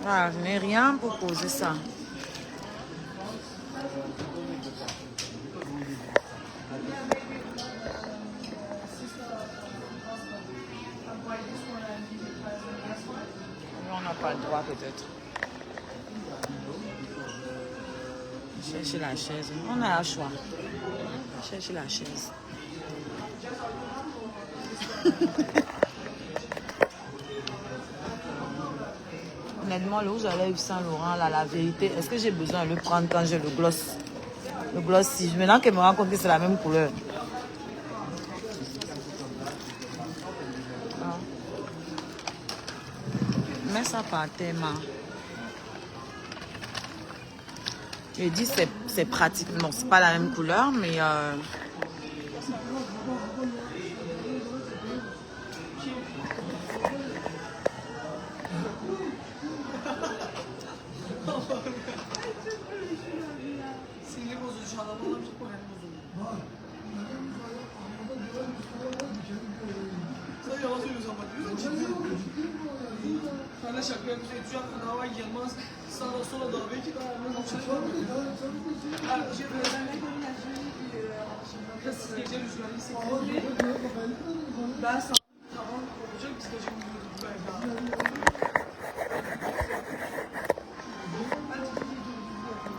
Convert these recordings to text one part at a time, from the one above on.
Ah, je n'ai rien pour poser ça. On n'a pas le droit peut-être. Chercher la chaise. On a le choix. Chercher la chaise. Honnêtement, le rouge à lèvres Saint-Laurent, là, la vérité, est-ce que j'ai besoin de le prendre quand j'ai le gloss? Le gloss, si. Maintenant qu'elle me rend compte que c'est la même couleur. Ah. Mets ça par terre, ma. Je dis c'est pratique. Non, c'est pas la même couleur, mais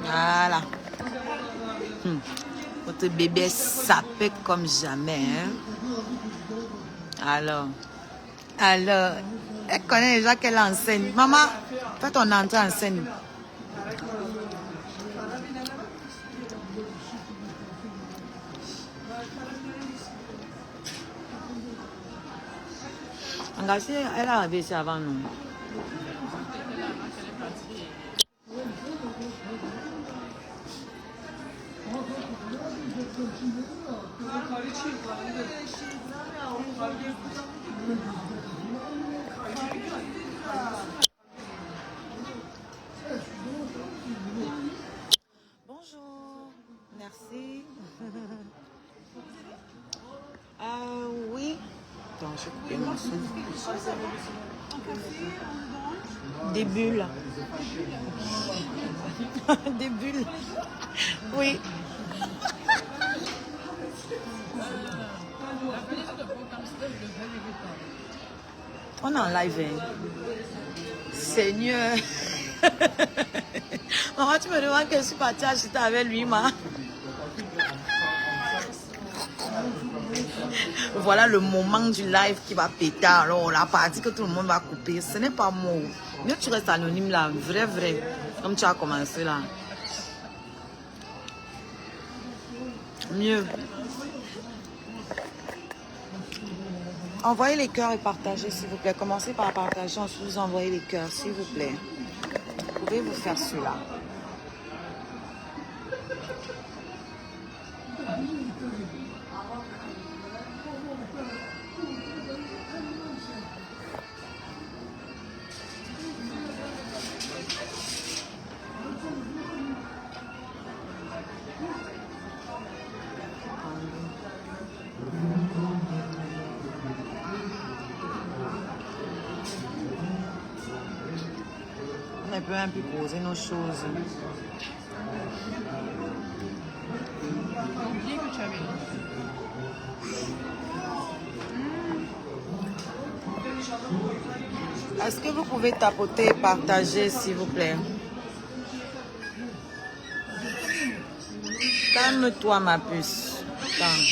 voilà. Votre bébé sapé comme jamais. Hein? Alors, elle connaît déjà qu'elle enseigne. Maman, fais ton entrée en scène. Engagée, elle est arrivée ici avant nous. Bonjour, merci. Oui. Attends, je vais couper mon son. Des bulles. Des bulles. Oui. On est en live. Hein. Seigneur. Maman, tu me demandes que je suis partie acheter avec lui, ma. Voilà le moment du live qui va péter. Alors, on a pas dit que tout le monde va couper. Ce n'est pas moi. Mieux tu restes anonyme là. Vrai. Comme tu as commencé là. Mieux. Envoyez les cœurs et partagez, s'il vous plaît. Commencez par partager, ensuite vous envoyez les cœurs, s'il vous plaît. Vous pouvez vous faire cela. On peut un peu poser nos choses. Est-ce que vous pouvez tapoter et partager, s'il vous plaît? Calme-toi, ma puce. Calme.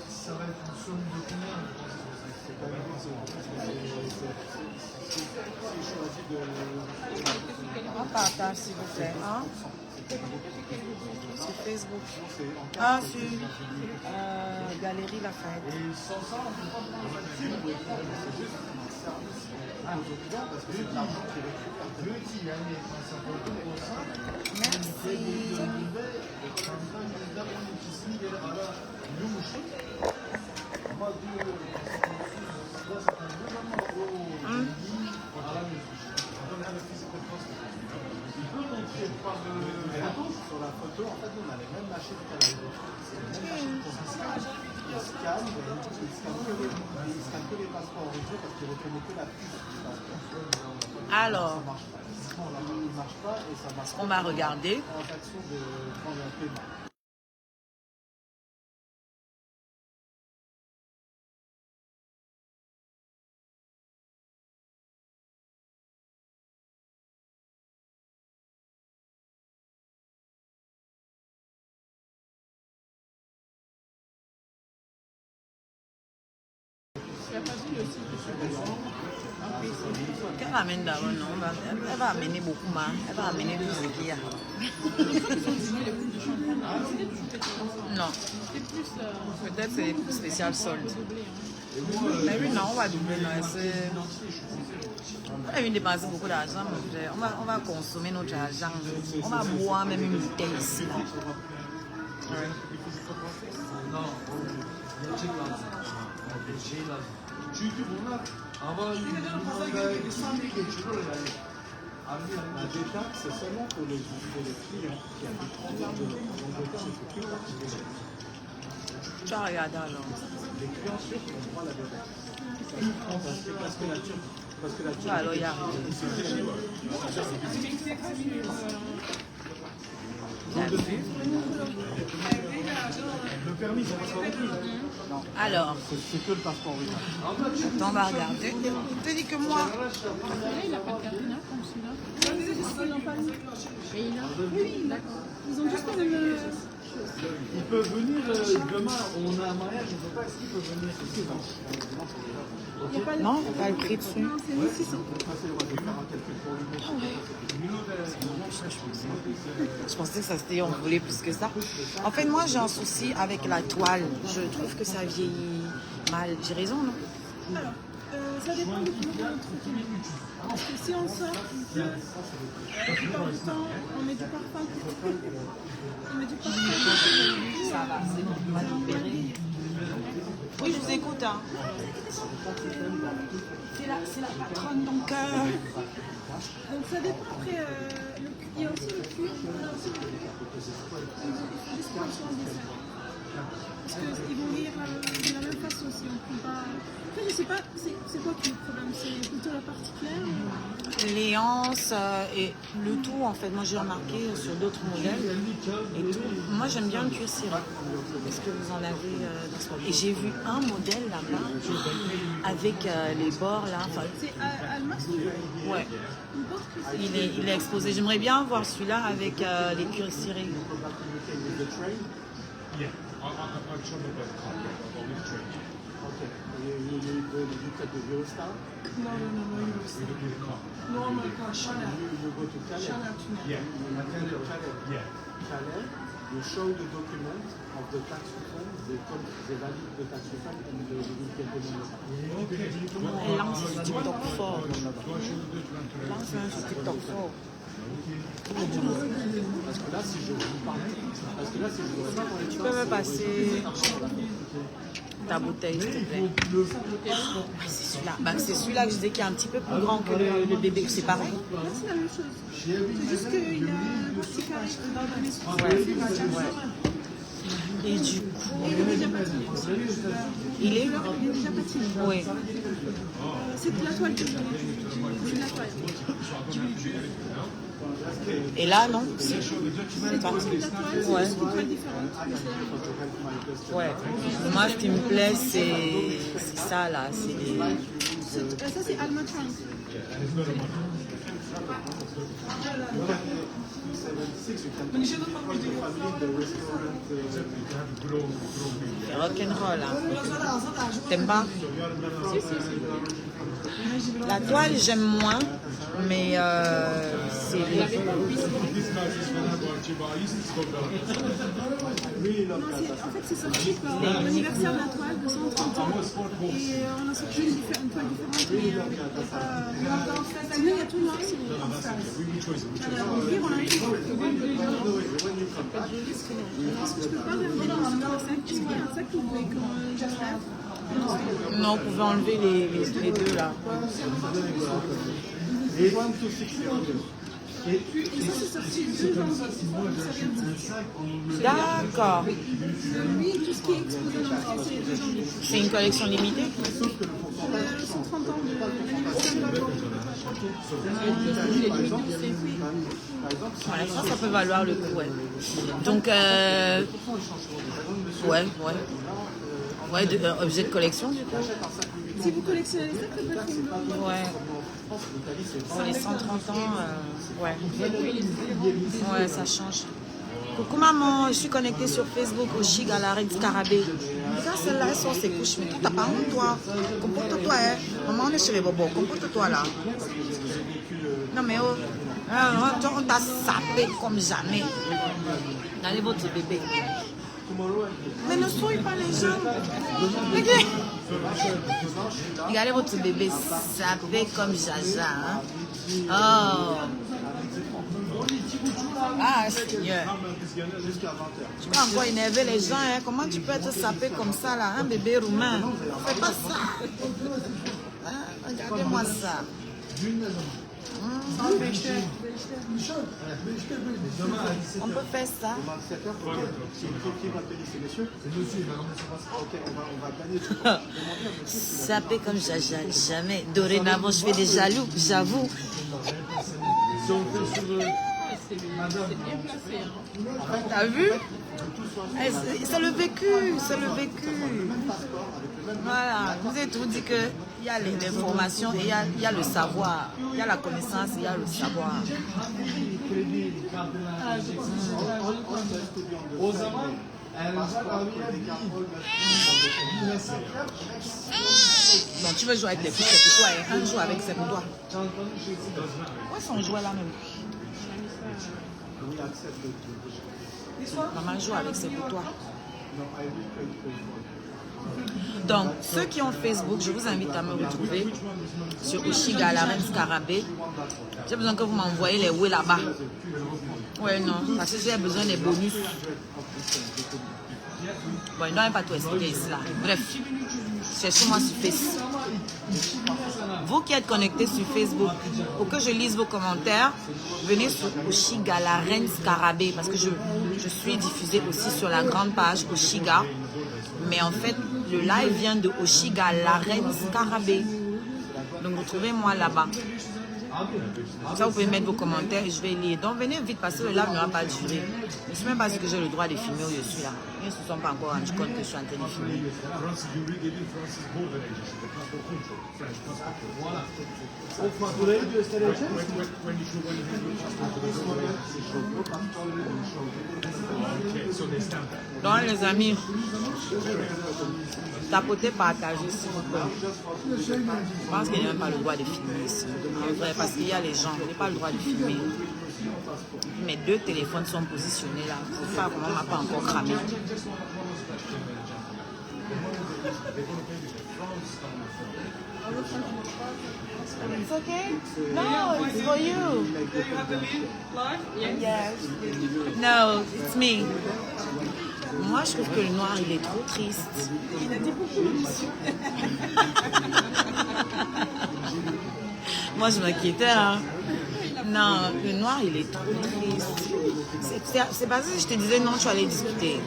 Ça va être une somme de combien? On partage, s'il vous plaît. Hein? Sur Facebook. Ah, sur Galerie Lafayette. Merci. Alors, ce qu'on va regarder. Qu'elle ramène d'abord, non? Elle va amener beaucoup, elle va amener tout ce qu'il y a. Non. Peut-être c'est spécial solde. Mais oui, non, on va doubler. On a eu dépenser beaucoup d'argent. On va consommer notre argent. On va boire même une bouteille ici. Là. Ouais. Çünkü bunlar ama la détaxe, c'est seulement pour les clients qui habitent en Angleterre. Tu as regardé alors. Les clients turcs ont droit à la détaxe. Parce que la Turquie. Alors, il y a. Le permis, ça passe pas beaucoup. Alors, c'est que le passeport. on va regarder. Je te dis que moi. Il n'a pas de carte comme celui-là. Oui, d'accord. Ils ont juste pas le même. Il peut venir demain, on a un mariage, je ne sais pas est-ce qu'il peut venir ici. Non, pas le prix dessus. Je pensais que ça c'était on voulait plus que ça. En fait, moi j'ai un souci avec la toile. Je trouve que ça vieillit mal. J'ai raison, non? Alors, ça dépend de comment on l'entretient. Parce que si on sort, la plupart du temps, on met du parfum. On met du parfum. Ça va, c'est bon. On va libérer. Oui, je vous écoute. Hein. C'est la patronne, donc... Donc ça dépend après, il y a aussi le cuir, on a aussi le cuir. Il faut attention au dessin. Parce qu'ils vont lire de la même façon si on ne prend pas... Après je sais pas, c'est quoi qui est le problème? C'est plutôt la particulière ou... Les anses et le tout, en fait, moi j'ai remarqué sur d'autres modèles et tout. Moi j'aime bien le cuir ciré. Est-ce que vous en avez dans ce modèle? Et j'ai vu un modèle là-bas avec les bords là. Enfin, C'est Almas? Ouais. Il est exposé. J'aimerais bien voir celui-là avec les cuirs cirés. Yeah, I tried my best to on this train. Okay. You take the Eurostar? No, Eurostar. No, my God, Chanel. You go to Calais? Chanel tonight. Yeah, Calais. yeah. Calais, you show the document of the tax refund, they valid the tax refund and they will get the money. Okay. Elle lance sur TikTok fort. Lance sur TikTok fort. Parce que là, si je vous parle, parce que là, si je vous parle, Tu peux me passer ta bouteille, s'il te plaît. C'est celui-là. Bah, c'est celui-là que je disais qui est un petit peu plus grand que le bébé. C'est pareil? Là c'est la même chose. C'est juste qu'il a un petit carré dans les sous. Et du coup, Il est déjà patiné. il est là? Il est déjà patiné. Oui. C'est de la toile que je voulais. C'est de la toile. Et là, non? C'est pas. C'est de la toile, c'est juste une toile différente. Mais c'est la même chose. Ouais. Moi, ce qui me plaît, c'est ça là. C'est les... Ça c'est Alma Trunk. rock'n'roll. Hein. T'aimes pas? Si, si, si. La toile, j'aime moins, mais c'est les... This guy is Fenerbahçe, but I used to stop there. Non, en fait, c'est sorti pour l'anniversaire de la toile de 130 ans. Et on a sorti une toile différente, mais il n'y a pas... Sinon, il y a tout noir, si vous voulez. Alors, au pire, on a un truc. Je peux pas regarder dans un sac. Est-ce qu'il y a un sac que vous voulez que j'enlève? Non, vous pouvez enlever les deux là. Et 1 to 6 Et ça, c'est sorti le 2 janvier. Ça vient de sortir. D'accord. Lui, tout ce qui est exposé dans le c'est les 2 ans du coup. C'est une collection limitée. 130 ans de l'anniversaire de la banque. Voilà, ça peut valoir le coup, ouais. Donc, ouais. Ouais, objet de collection, du coup. Si vous collectionnez ça, ça peut être une bonne. Ouais. Pour les 130 ans, ouais. Ouais, ça change. Coucou maman, je suis connectée sur Facebook au Chic à la Reine Scarabée. Ça, celle-là, elles sont ses couches. Mais toi, t'as pas honte, toi. Comporte-toi, hein. Maman, on est chez les bobos. Comporte-toi, là. Non, mais oh. On t'a sapé comme jamais. Allez, votre bébé. Mais ne souille pas les gens. Regardez votre bébé sapé comme Jaja. Hein? Oh. Ah, Seigneur. Tu peux encore énerver les gens. Hein? Comment tu peux être sapé comme ça, là? Un bébé roumain. Fais pas ça. Hein? Regardez-moi ça. On peut faire ça. Sapé comme Jaja, jamais. Dorénavant, je fais des jaloux, j'avoue. T'as vu? C'est le vécu, c'est le vécu. Voilà, je vous ai tout dit qu'il y a l'information et il y a le savoir. Il y a la connaissance et il y a le savoir. Bon, tu veux jouer avec les filles, c'est pour toi. Et un joue avec, c'est pour toi. Où est son jouet là même? Maman joue avec, c'est pour toi. Donc, ceux qui ont Facebook, je vous invite à me retrouver sur Oshiga, la Reine Scarabée. J'ai besoin que vous m'envoyez les ouais là-bas. Ouais, non, parce que j'ai besoin des bonus. Bon, il ne doit même pas tout expliquer ici là. Bref, cherchez-moi sur Facebook. Vous qui êtes connectés sur Facebook, pour que je lise vos commentaires, venez sur Oshiga, la Reine Scarabée, parce que je suis diffusée aussi sur la grande page Oshiga. Mais en fait, le live vient de Oshiga, la Reine Scarabée. Donc, retrouvez-moi là-bas. Ça, vous pouvez mettre vos commentaires et je vais lire. Donc, venez vite parce que le live ne va pas durer. Je ne sais même pas si j'ai le droit de filmer où je suis là. Ils ne se sont pas encore rendus compte que je suis en train de filmer. Donc, les amis, tapotez, partagez s'il vous plaît. Je pense qu'il n'y a même pas le droit de filmer ici. En vrai, parce qu'il y a les gens, je n'ai pas le droit de filmer. Mes 2 téléphones sont positionnés là. Je ne sais pas comment on m'a pas encore cramé. It's okay? No, it's for you. Yes. No, it's me. Moi, je trouve que le noir, il est trop triste. Il a dit beaucoup d'émotions. Moi, je m'inquiétais. Hein. Non, le noir, il est trop triste. C'est parce que je te disais non, tu allais discuter.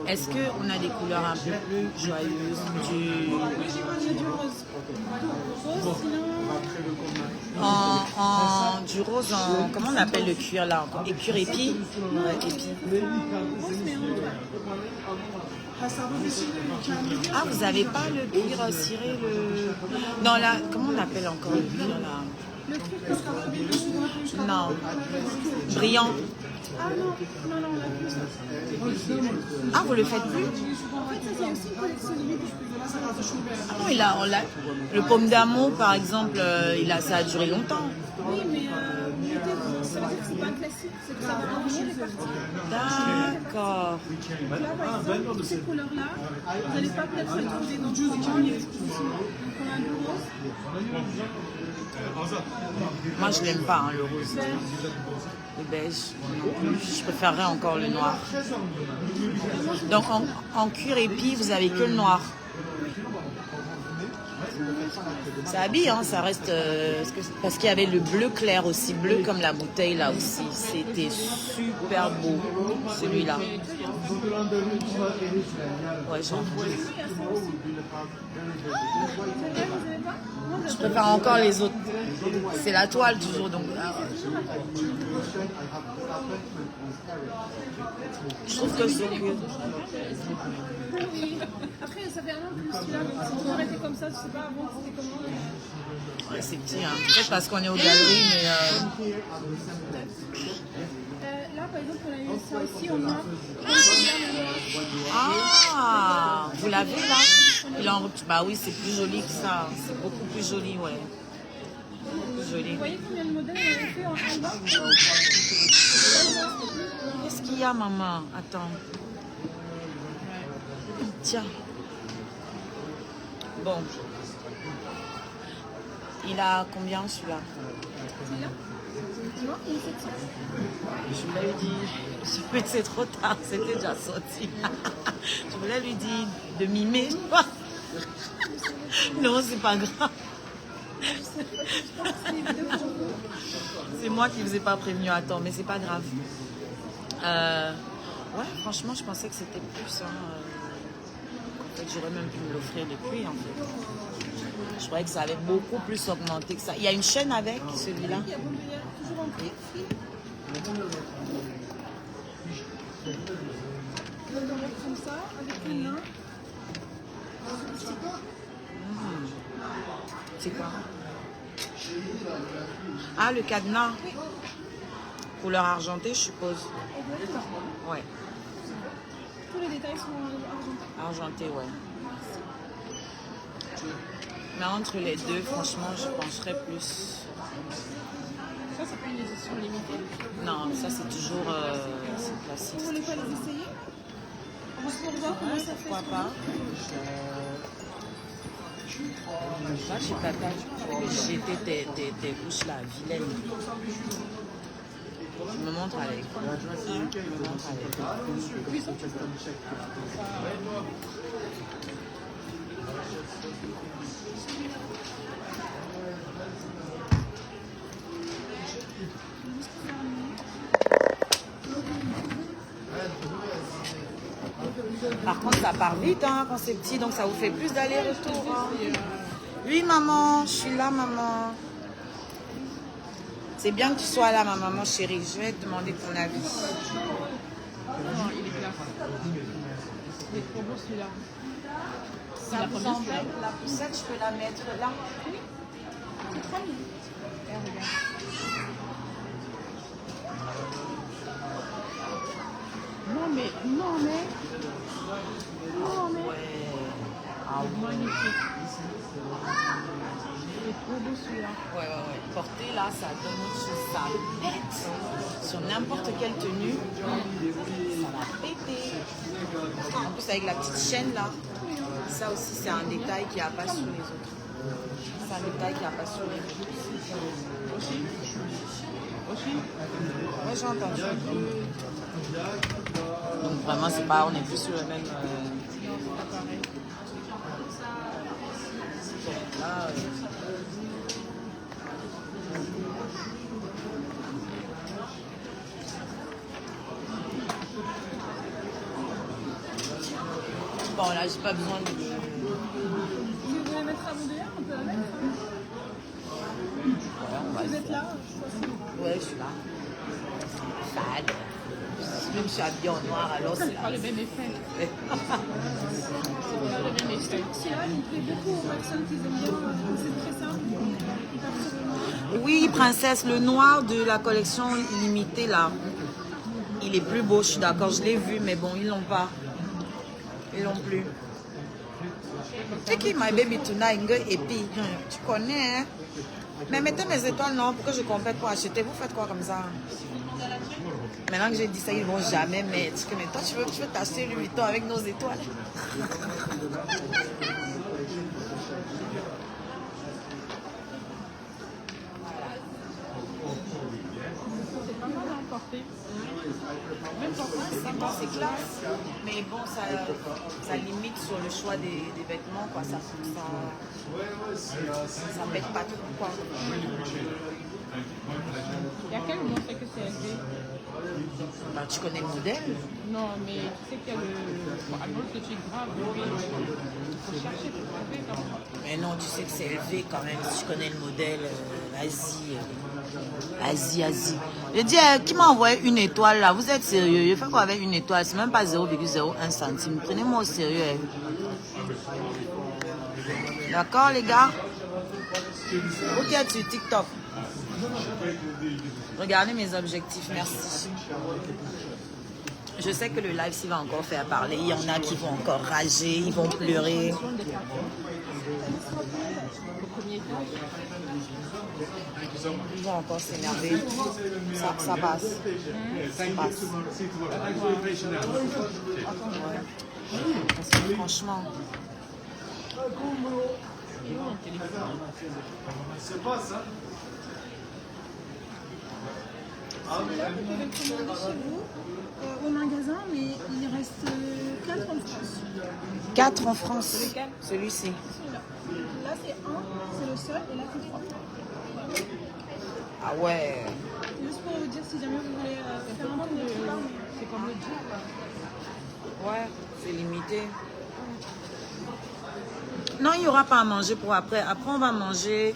Est-ce qu'on a des couleurs un peu plus joyeuses? Oui, j'ai du rose. Rose, sinon... Du rose en... Comment on appelle le cuir là encore? Et cuir épi? Ouais, épi. Rose, mais en toile. Ah, vous n'avez pas le cuir ciré, le... Non, là, comment on appelle encore le cuir là? Le cuir qui sera revenu. Non. Brillant. Ah non, on l'a plus ça. Ah, vous le faites plus? En fait, ça, c'est aussi une collection limitée. Ah non, on l'a... Le pomme d'amour, par exemple, ça a duré longtemps. Oui, mais ça veut dire que c'est pas classique, c'est que ça va revenir et partir. D'accord. Donc là, par exemple, toutes ces couleurs-là, vous n'allez pas peut-être les trouver dans toutes les expositions. Donc on a le rose. Moi, je l'aime pas, hein, le rose. Le beige, non plus. Je préférerais encore le noir. Donc, en cuir épi, vous avez que le noir. Ça habille, hein, ça reste... parce qu'il y avait le bleu clair aussi, bleu comme la bouteille là aussi. C'était super beau. Celui-là. Mais très bien. Ouais, j'aime. Oui, il y a ça aussi. Celle-là, vous avez pas? Moi, Je j'adore. préfère encore les autres. C'est la toile toujours, donc je trouve que c'est mieux. Oui. Après, ça fait un an que celui-là, donc si tu arrêtais comme ça, je sais pas avant c'était comment. Ouais, c'est petit, hein. Peut-être parce qu'on est aux galeries, mais Là, par exemple, on a eu ça aussi en noir. ah, vous l'avez là? Il en... Bah oui, c'est plus joli que ça. C'est beaucoup plus joli, ouais. Beaucoup plus joli. Vous voyez combien de modèles on avait fait en alba? Qu'est-ce qu'il y a, maman? Attends. Tiens. Bon. Il a combien celui-là? Celui-là? Tu vois, 1700. Je voulais lui dire, c'est trop tard, c'était déjà sorti. Je voulais lui dire de mimer. Non, c'est pas grave. C'est moi qui vous ai pas prévenu à temps, mais c'est pas grave. Ouais, franchement, je pensais que c'était plus. En fait, j'aurais même pu me l'offrir depuis, en fait. Je croyais que ça avait beaucoup plus augmenté que ça. Il y a une chaîne avec celui-là. Il y a toujours en prix. On va mettre comme ça, avec une main. C'est quoi? Ah, le cadenas. Couleur argentée, je suppose. Exactement. Ouais. Tous les détails sont argentés. Argenté, ouais. Mais entre les deux, franchement, je pencherais plus. Ça, c'est pas une édition limitée. Non, ça c'est toujours c'est classique. Vous voulez pas les essayer? Juste pour voir comment ça fait. Pourquoi pas? Moi, je sais pas, j'ai jeté tes bouches là, vilaine. Je me montre avec. Je me montre avec. Par contre, ça part vite hein, quand c'est petit, donc ça vous fait plus d'aller-retour. Hein. Oui, maman, je suis là, maman. C'est bien que tu sois là, ma maman chérie. Je vais te demander ton avis. Non, il est classe. Il est trop beau celui-là. Ça vous embête, la poussette, je peux la mettre là. Oui. C'est 3000. Eh, regarde. Non, mais. Ouais. Ah Magnifique. Il est trop beau celui-là. ouais. Porter là, ça donne sur sa tête. Sur n'importe quelle tenue, ça va péter. En plus, avec la petite chaîne là, ça aussi, c'est un détail qui n'y a pas sur les autres. C'est un détail qui n'y a pas sur les autres. Aussi. Ouais, j'ai entendu. Donc vraiment, c'est pas, on est plus sur le même. C'est pas pareil. Là, bon, là, j'ai pas besoin de. Si vous voulez mettre à Montbéliard, on peut la mettre. Ouais, on va Vous le êtes faire. là, je pense. Ouais, je suis là. Fade. Même je suis habillée en noir, alors c'est C'est pas le même effet. C'est pas le même effet. Celui-là, il plaît beaucoup aux personnes qui aiment bien. C'est très simple. Ils partent sur le noir. Oui, princesse, le noir de la collection limitée là, il est plus beau, je suis d'accord, je l'ai vu, mais bon, ils l'ont pas. Ils l'ont plus. Take it, my baby tonight, et puis, tu connais, hein? Mais mettez mes étoiles, non, pour que je complète pour acheter. Vous faites quoi comme ça? Maintenant que j'ai dit ça, ils vont jamais mettre. Mais toi, tu veux t'acheter Louis Vuitton avec nos étoiles? C'est pas mal à emporter. Même pour moi, C'est classe. Mais bon, ça limite sur le choix des vêtements, quoi. Ça pète pas trop, quoi. il y a quel mois c'est que c'est élevé? Bah, tu connais le modèle? Non, mais tu sais qu'il y a le. Bon, alors que tu graves, oui, il faut chercher pour trouver quand même. Mais non, tu sais que c'est élevé quand même. Si tu connais le modèle, Asie. Asie. Je dis, qui m'a envoyé une étoile là? Vous êtes sérieux? Je fais quoi avec une étoile? C'est même pas 0,01 centime. Prenez-moi au sérieux. Hein. D'accord, les gars? Vous qui êtes sur TikTok. Regardez mes objectifs, merci. Je sais que le live, s'il va encore faire parler, il y en a qui vont encore rager, ils vont pleurer. Au premier étage. Ils vont encore s'énerver. Ça passe. Ça passe. Parce que franchement... C'est pas ça. Celui-là, vous pouvez le commander chez vous, au magasin, mais il reste 4 en France. 4 en France. Celui-ci. Celui-là. Là, c'est 1, c'est le seul, et là, c'est 3. Ah ouais. Juste pour vous dire, si jamais vous voulez faire un tour de là, C'est comme le jet, là. Ouais, c'est limité. Non, il n'y aura pas à manger pour après. Après, on va manger,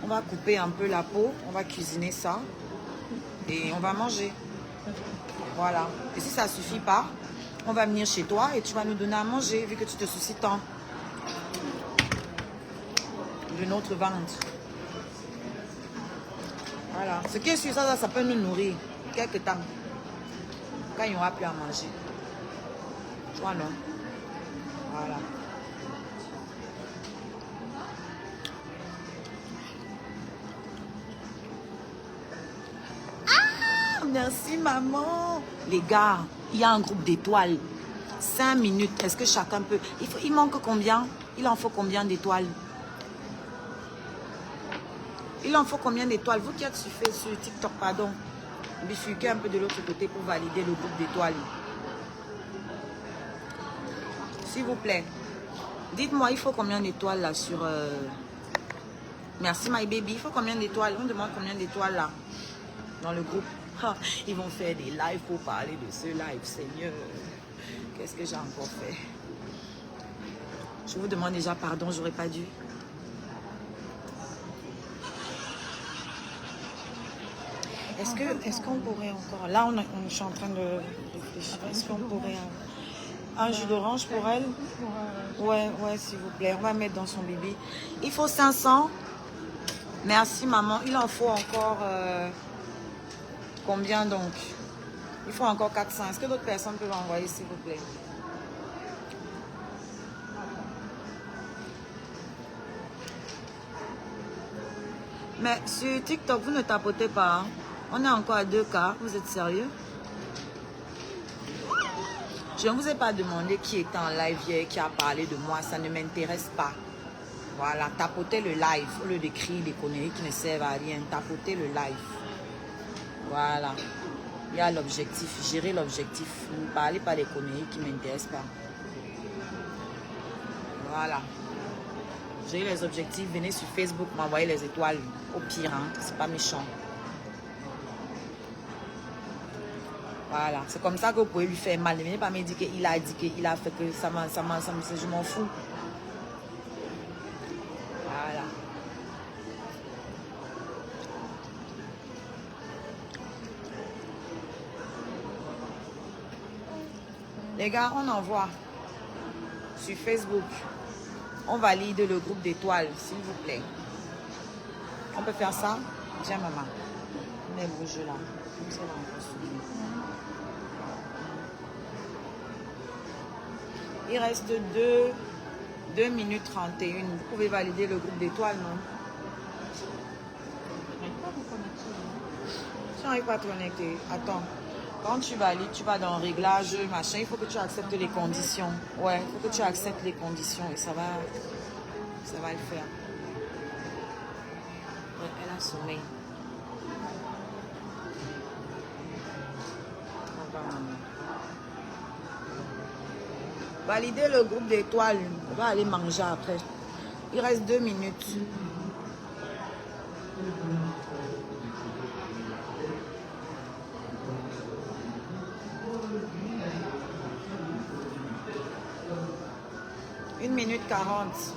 on va couper un peu la peau, on va cuisiner ça et on va manger. Voilà. Et si ça ne suffit pas, on va venir chez toi et tu vas nous donner à manger vu que tu te soucies tant de notre ventre. Voilà. Ce qui est sûr, ça peut nous nourrir quelque temps. Quand il n'y aura plus à manger. Toi, non. Voilà. Merci maman. Les gars, il y a un groupe d'étoiles. 5 minutes. Est-ce que chacun peut... Il manque combien? Il en faut combien d'étoiles? Il en faut combien d'étoiles? Vous qui êtes sur TikTok, pardon. Bifurquez un peu de l'autre côté pour valider le groupe d'étoiles. S'il vous plaît. Dites-moi, il faut combien d'étoiles là sur... Merci my baby. Il faut combien d'étoiles? On demande combien d'étoiles là dans le groupe. Ah, ils vont faire des lives pour parler de ce live, Seigneur. Qu'est-ce que j'ai encore fait? Je vous demande déjà pardon, j'aurais pas dû. Est-ce qu'on pourrait encore... Là, je suis en train de réfléchir. Est-ce qu'on pourrait... Un jus d'orange pour elle? Ouais, s'il vous plaît. On va mettre dans son bébé. Il faut 500. Merci, maman. Il en faut encore... Combien donc? Il faut encore 400. Est-ce que d'autres personnes peuvent envoyer, s'il vous plaît? Mais sur TikTok, vous ne tapotez pas. Hein? On est encore à 2K. Vous êtes sérieux? Je ne vous ai pas demandé qui était en live hier, qui a parlé de moi. Ça ne m'intéresse pas. Voilà, tapotez le live. Au lieu d'écrire des conneries qui ne servent à rien. Tapotez le live. Voilà. Il y a l'objectif. Gérer l'objectif. Ne parlez pas des conneries qui ne m'intéressent pas. Voilà. J'ai les objectifs. Venez sur Facebook, m'envoyer les étoiles. Au pire, hein. C'est pas méchant. Voilà. C'est comme ça que vous pouvez lui faire mal. Ne venez pas me dire qu'il a dit qu'il a fait que ça je m'en fous. Voilà. Les gars, on envoie sur Facebook. On valide le groupe d'étoiles, s'il vous plaît. On peut faire ça? Tiens, maman. Mais bouge là. Comme ça, là, on peut soulever. Il reste 2 minutes 31. Vous pouvez valider le groupe d'étoiles, non? Tu n'arrives pas à te connecter. Attends. Quand tu valides, tu vas dans réglage, machin. Il faut que tu acceptes les conditions. Ouais, il faut que tu acceptes les conditions et ça va le faire. Ouais, elle a sommeil. Valider le groupe d'étoiles. On va aller manger après. Il reste 2 minutes. 1 minute 40.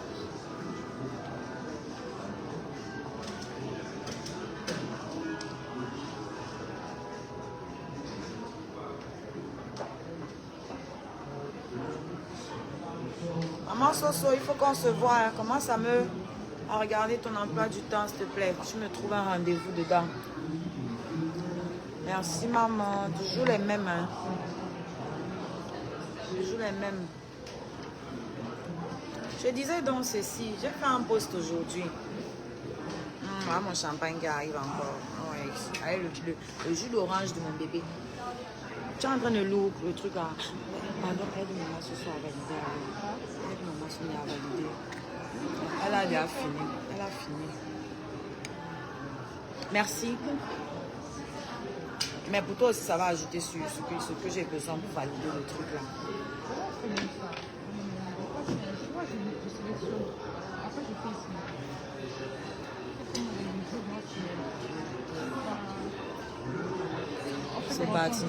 Maman Soso, il faut qu'on se voie. Commence à regarder ton emploi du temps, s'il te plaît. Tu me trouves un rendez-vous dedans. Merci maman. Toujours les mêmes. Hein. Toujours les mêmes. Je disais donc ceci. J'ai fait un post aujourd'hui. Ah, mon champagne qui arrive encore. Ouais, avec le jus d'orange de mon bébé. Tu es en train de l'ouvrir le truc là. Pardon, aide-moi ce soir à valider. Aide-moi ce soir à valider. Elle a déjà fini. Elle a fini. Merci. Mais pour toi aussi, ça va ajouter sur ce que j'ai besoin pour valider le truc là. C'est parti.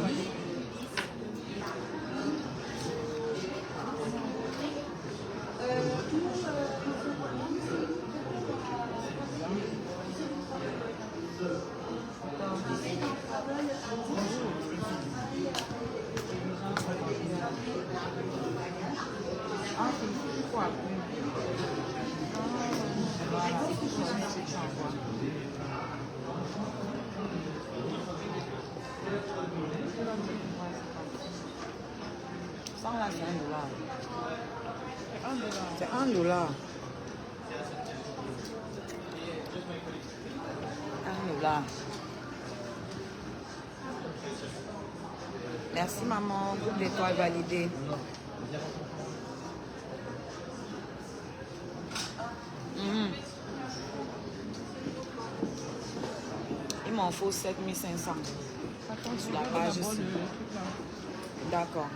Ça là, c'est $1. C'est $1. $1. Merci maman, groupe d'étoiles validé. Il m'en faut 7500. Attends, sur la page ici. D'accord.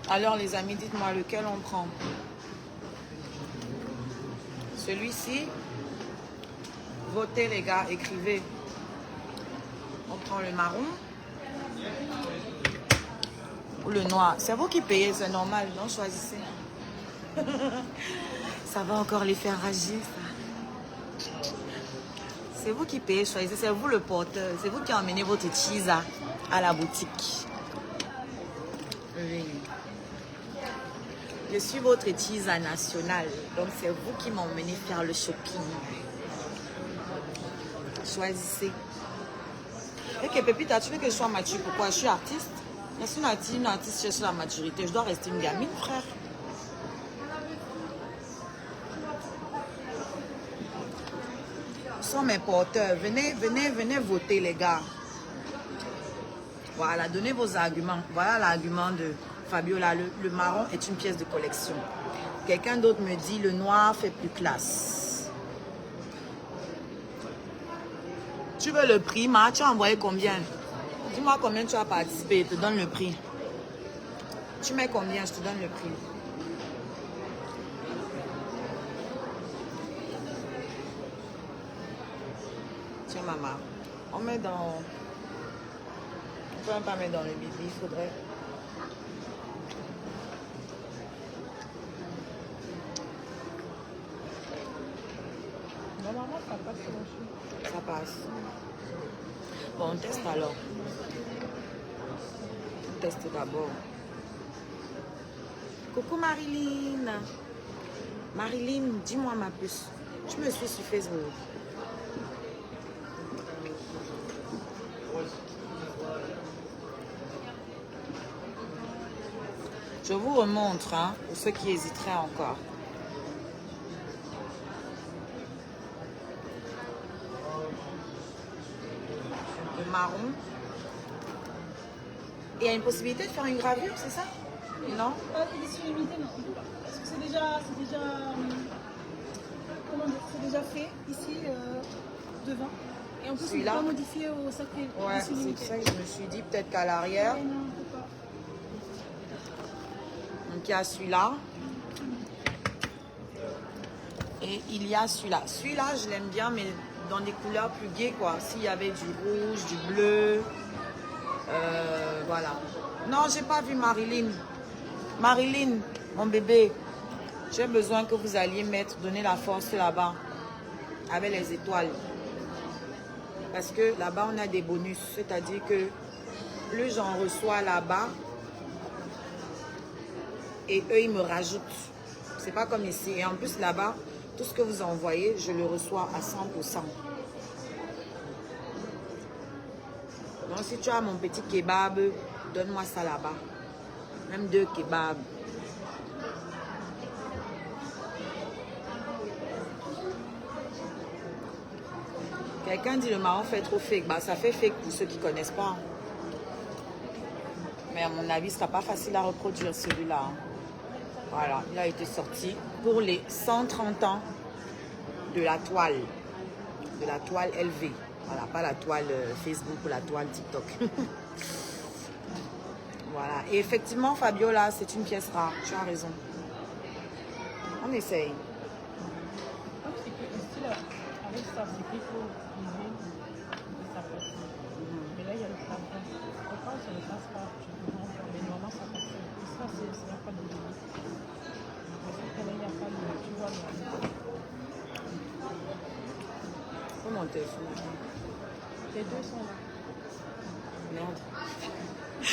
Alors les amis, dites-moi lequel on prend. Celui-ci. Votez les gars, écrivez. On prend le marron ou le noir. C'est vous qui payez, c'est normal, non? Choisissez. Ça va encore les faire agir, ça. C'est vous qui payez, choisissez. C'est vous le porteur. C'est vous qui emmenez votre cheese à la boutique. Oui. Je suis votre cheese nationale. Donc c'est vous qui m'emmenez faire le shopping. Choisissez. Et que Pépita, tu veux que je sois mature? Pourquoi? Je suis artiste. Je suis une artiste, cherche la maturité. Je dois rester une gamine, frère. Ils sont mes porteurs. Venez voter, les gars. Voilà, donnez vos arguments. Voilà l'argument de Fabiola. Le marron est une pièce de collection. Quelqu'un d'autre me dit le noir fait plus classe. Tu veux le prix, Ma? Tu as envoyé combien? Dis-moi combien tu as participé, je te donne le prix. Tu mets combien, je te donne le prix. Tiens, maman. On met dans... On peut même pas mettre dans le bibi, il faudrait... Normalement, ça passe sur le chou. Ça passe. Bon, on teste alors. On teste d'abord. Coucou Marilyn. Marilyn, dis-moi ma puce. Tu me suis sur Facebook. Je vous remontre, hein, pour ceux qui hésiteraient encore. Le marron. Et il y a une possibilité de faire une gravure, c'est ça? Non? Pas édition limitée, non. Parce que c'est déjà fait ici devant. Et en plus, on ne peut pas modifier au sacré. Ouais, c'est ça que je me suis dit, peut-être qu'à l'arrière. Non, on ne peut pas. Donc il y a celui-là. Et il y a celui-là. Celui-là, je l'aime bien, mais dans des couleurs plus gaies, quoi. S'il y avait du rouge, du bleu. Voilà. Non, j'ai pas vu Marilyn. Marilyn, mon bébé, j'ai besoin que vous alliez donner la force là-bas, avec les étoiles. Parce que là-bas, on a des bonus. C'est-à-dire que plus j'en reçois là-bas, et eux, ils me rajoutent. C'est pas comme ici. Et en plus, là-bas, tout ce que vous envoyez, je le reçois à 100%. Donc, si tu as mon petit kebab, donne-moi ça là-bas. Même 2 kebabs. Quelqu'un dit le marron fait trop fake. Bah, ça fait fake pour ceux qui ne connaissent pas. Mais à mon avis, ce ne sera pas facile à reproduire celui-là. Voilà, il a été sorti pour les 130 ans de la toile. De la toile LV. Voilà, pas la toile Facebook ou la toile TikTok. Voilà. Et effectivement, Fabiola, c'est une pièce rare. Tu as raison. On essaye. C'est que le style avec ça, c'est qu'il faut viser de sa personne. Mais là, il y a le plafond. Quand ça ne passe pas, tu peux rentrer. Mais normalement, ça passe. Et ça, c'est la pas de début. Parce que là, il n'y a pas de. Tu vois, Comment mon téléphone? les 2 sont là. Merde. Je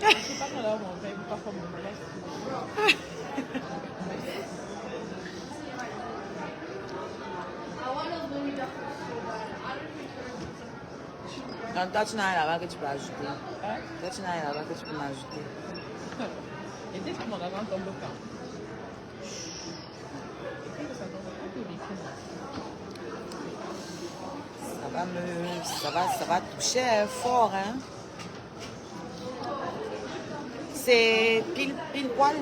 ne sais pas quand là, on va pas comme le reste. Donc, toi, tu n'as rien là-bas que tu peux ajouter. Hein? Toi, tu n'as rien là-bas que tu peux m'ajouter. Et dès que mon avant tombe quand? Et que ça tombe quand tu l'écris. Ça va toucher fort, hein. C'est pile poil.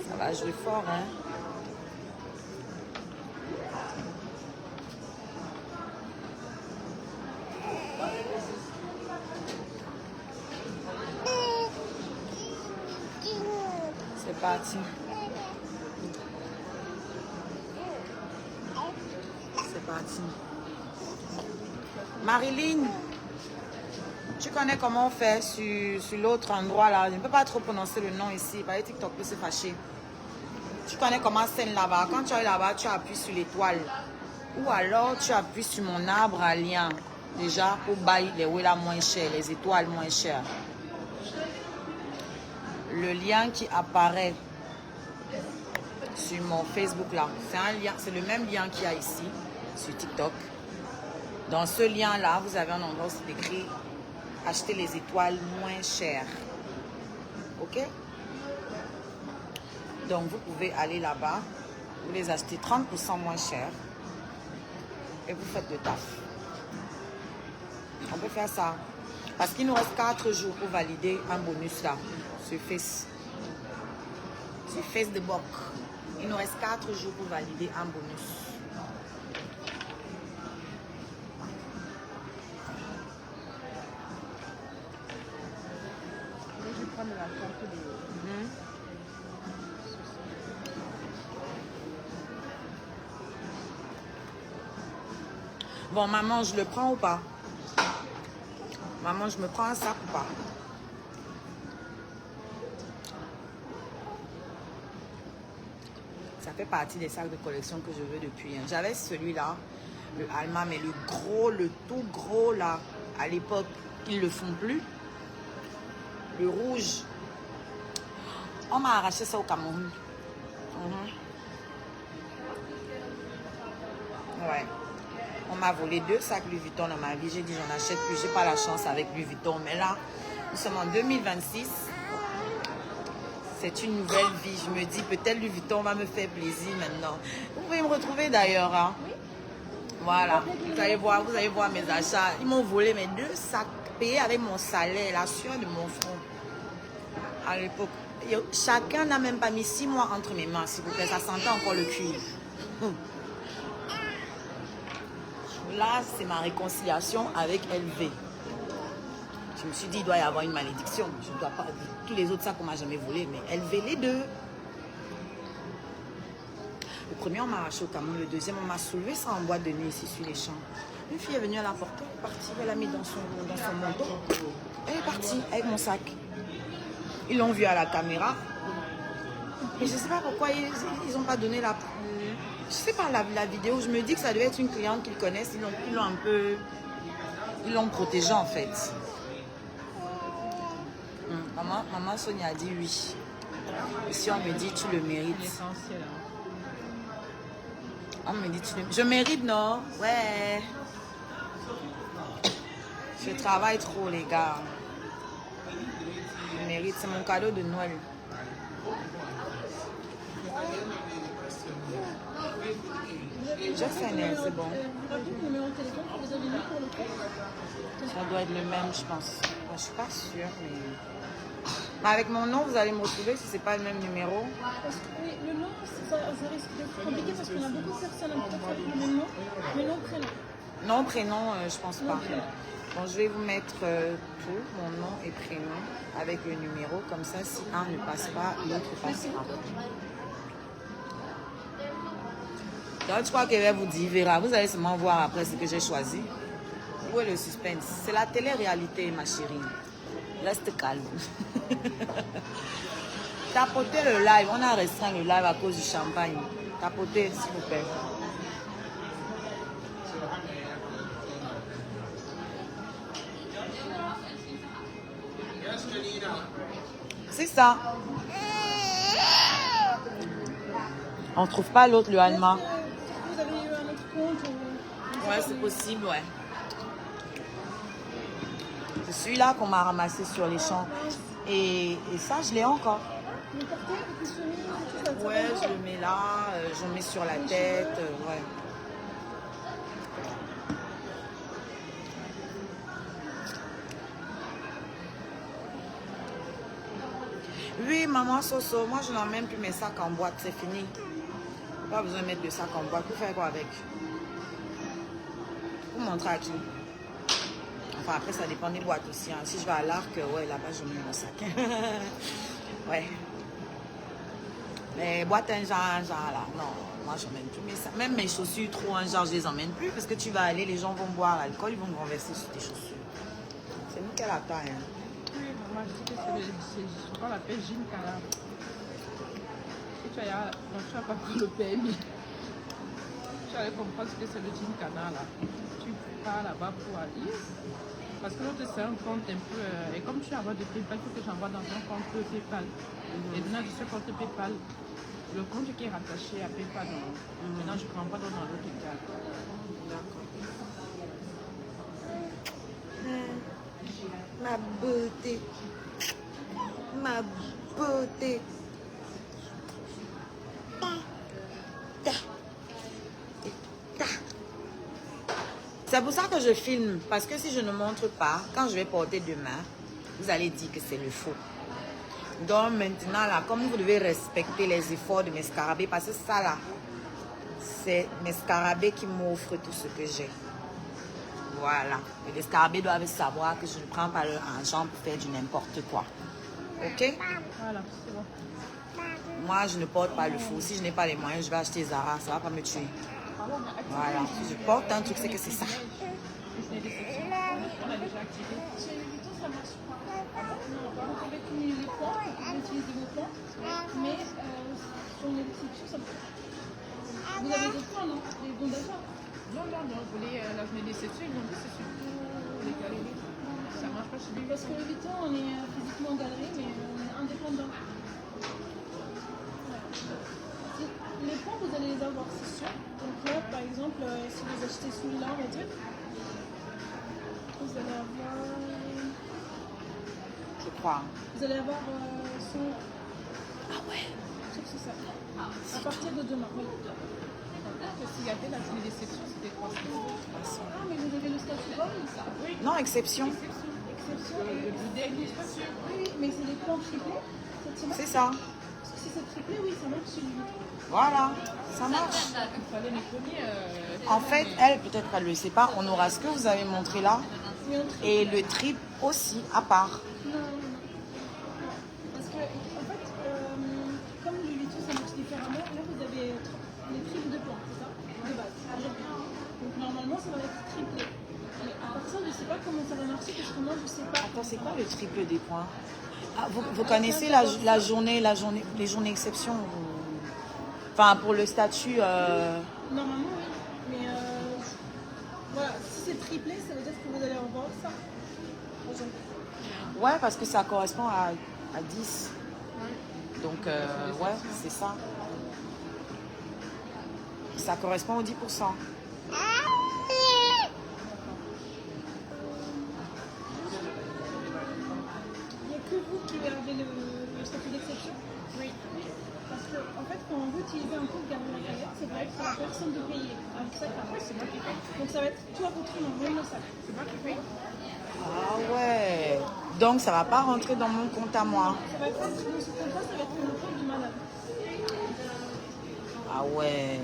Ça va jouer fort, hein. C'est parti. C'est parti. Marilyn, tu connais comment on fait sur l'autre endroit là? Je ne peux pas trop prononcer le nom ici. Par TikTok peut se fâcher. Tu connais comment c'est là-bas? Quand tu es là-bas, tu appuies sur l'étoile. Ou alors tu appuies sur mon arbre à lien. Déjà pour bailler les là moins chers, les étoiles moins chères. Le lien qui apparaît sur mon Facebook là, c'est un lien, c'est le même lien qu'il y a ici sur TikTok. Dans ce lien là, vous avez un endroit où c'est écrit acheter les étoiles moins chères. Ok? Donc vous pouvez aller là-bas, vous les achetez 30% moins chères et vous faites le taf. On peut faire ça. Parce qu'il nous reste 4 jours pour valider un bonus là, sur Face de Boc. Il nous reste 4 jours pour valider un bonus. Je vais prendre la photo de... Bon, maman, je le prends ou pas? Maman, je me prends un sac ou pas? Ça fait partie des sacs de collection que je veux depuis. J'avais celui-là, le Alma, mais le gros, le tout gros là, à l'époque, ils ne le font plus. Le rouge. On m'a arraché ça au Cameroun. Ouais. On m'a volé 2 sacs Louis Vuitton dans ma vie. J'ai dit, j'en achète plus. J'ai pas la chance avec Louis Vuitton. Mais là, nous sommes en 2026. C'est une nouvelle vie. Je me dis, peut-être Louis Vuitton va me faire plaisir maintenant. Vous pouvez me retrouver d'ailleurs. Hein? Oui. Voilà. Vous allez voir mes achats. Ils m'ont volé mes 2 sacs payés avec mon salaire, la sueur de mon front. À l'époque. Chacun n'a même pas mis 6 mois entre mes mains, s'il vous plaît. Ça sentait encore le cuir. Là, c'est ma réconciliation avec LV. Je me suis dit, il doit y avoir une malédiction. Je ne dois pas... Tous les autres sacs qu'on m'a jamais volé, mais LV, les 2. Le premier, on m'a arraché au Cameroun. Le deuxième, on m'a soulevé ça en boîte de nuit ici sur les champs. Une fille est venue à la porter, elle est partie, elle l'a mis dans son manteau. Elle est partie avec mon sac. Ils l'ont vu à la caméra. Et je ne sais pas pourquoi ils n'ont pas donné la... Je sais pas, la vidéo, je me dis que ça devait être une cliente qu'ils connaissent. Ils l'ont un peu... Ils l'ont protégée en fait. Maman Sonia a dit oui. Et si on me dit tu le mérites. L'essentiel. On me dit tu le... Je mérite, non? Ouais. Je travaille trop, les gars. Je mérite. C'est mon cadeau de Noël. Je sais, c'est bon. Vous rappelez le numéro de téléphone que vous avez mis pour le compte? Ça doit être le même, je pense. Moi, je suis pas sûre, mais avec mon nom, vous allez me retrouver si c'est pas le même numéro. Parce que oui, le nom, ça risque d'être compliqué parce qu'on a beaucoup de personnes avec le même nom, mais non prénom. Non, prénom, je pense pas. Bon, je vais vous mettre tout, mon nom et prénom, avec le numéro. Comme ça, si un ne passe pas, l'autre passera. Donc, je crois qu'elle va vous dire, verra. Vous allez seulement voir après ce que j'ai choisi. Où est le suspense? C'est la télé-réalité, ma chérie. Reste calme. Tapotez le live. On a restreint le live à cause du champagne. Tapotez, s'il vous plaît. C'est ça. On trouve pas l'autre, le Alma. Vous avez eu un autre compte ou... Ouais, c'est possible, ouais. C'est celui-là qu'on m'a ramassé sur les champs. Et ça, je l'ai encore. Vous portez, vous positionnez, tout ça, Ouais, je le mets là, je le mets sur la tête, ouais. Oui, maman Soso, moi je n'emmène plus mes sacs en boîte, c'est fini. Pas besoin de mettre de sacs en boîte. Vous faire quoi avec? Vous montrer à qui? Enfin, après, ça dépend des boîtes aussi. Hein. Si je vais à l'Arc, ouais, là-bas, je mets mon sac. Ouais. Mais boîtes un genre là, non. Moi, je n'emmène plus mes sacs. Même mes chaussures, trop un genre, je les emmène plus. Parce que tu vas aller, les gens vont boire l'alcool, ils vont renverser sur tes chaussures. C'est nickel à taille. Hein. Oui, maman, je dis que c'est ce qu'on appelle Gym Cala. Si tu n'as pas pris le permis, tu allais comprendre ce que c'est le Gym Cana là. Tu pars là-bas pour aller. Parce que l'autre, c'est un compte un peu. Et comme tu envoies de PayPal, il faut que j'envoie dans un compte PayPal. Et maintenant, de ce compte PayPal, le compte qui est rattaché à PayPal, maintenant, je ne prends pas dans l'autre cas. D'accord. Ma beauté. Ma beauté. C'est pour ça que je filme. Parce que si je ne montre pas, quand je vais porter demain, vous allez dire que c'est le faux. Donc maintenant, là, comme vous devez respecter les efforts de mes scarabées, parce que ça, là, c'est mes scarabées qui m'offrent tout ce que j'ai. Voilà. Et les scarabées doivent savoir que je ne prends pas leur argent pour faire du n'importe quoi. Ok? Voilà, c'est bon. Moi, je ne porte pas le faux. Si je n'ai pas les moyens, je vais acheter Zara. Ça ne va pas me tuer. Voilà. Si je porte un truc, c'est que c'est ça. On a déjà activé. Chez Louis Vuitton, ça marche pas. Vous pouvez cumuler les points, vous pouvez utiliser vos points, mais sur les réceptions, ça marche pas. Vous avez des points, non? Des bons d'achat? Non, je voulais la journée des sessions, ils m'ont dit c'est surtout les galeries. Ça marche pas chez lui. Parce que Louis Vuitton, on est physiquement en galerie, mais on est indépendant. Les points, vous allez les avoir, c'est sûr. Donc là, par exemple, si vous achetez celui-là, on va dire, vous allez avoir... Je crois. Vous allez avoir son... Ah ouais. Je sais que c'est ça. À partir de demain, oui. S'il y avait la journée des sessions, c'était 300 €. Ah, mais vous avez le statut gold, ça? Oui. Non, exception. Exception. Le dernier statut. Oui, mais c'est des points triplés cette semaine. C'est ça. Parce que si c'est triplé, oui, ça marche chez lui. Voilà. Ça marche. Il fallait les premiers. En fait, elle, peut-être qu'elle ne le sait pas, on aura ce que vous avez montré là. Oui, un triplé. Et le trip aussi, à part. Non. Parce que, en fait, comme Louis Vuitton, ça marche différemment. Là, vous avez les triples ça va être triplé. Mais à part ça, je ne sais pas comment ça va marcher parce que moi, je ne sais pas. Attends, c'est quoi le triple des points? Ah, vous connaissez les journées exception enfin, pour le statut. Normalement, oui. Mais voilà, si c'est triplé, ça veut dire que vous allez avoir ça. Ouais, parce que ça correspond à 10. Donc, ouais, c'est ça. Ça correspond aux 10%. Il n'y a que vous qui avez le statut d'exception. Oui. Parce que, en fait, quand vous utilisez un compte Galerie Lafayette, c'est vrai que c'est la personne de payer. Avec ça, c'est moi qui paye. Donc ça va être toi votre nom, oui, le sac. C'est moi qui paye. Ah ouais. Donc, ça va pas rentrer dans mon compte à moi. Ça va être dans ce compte-là, ça va être le compte du malade. Ah ouais.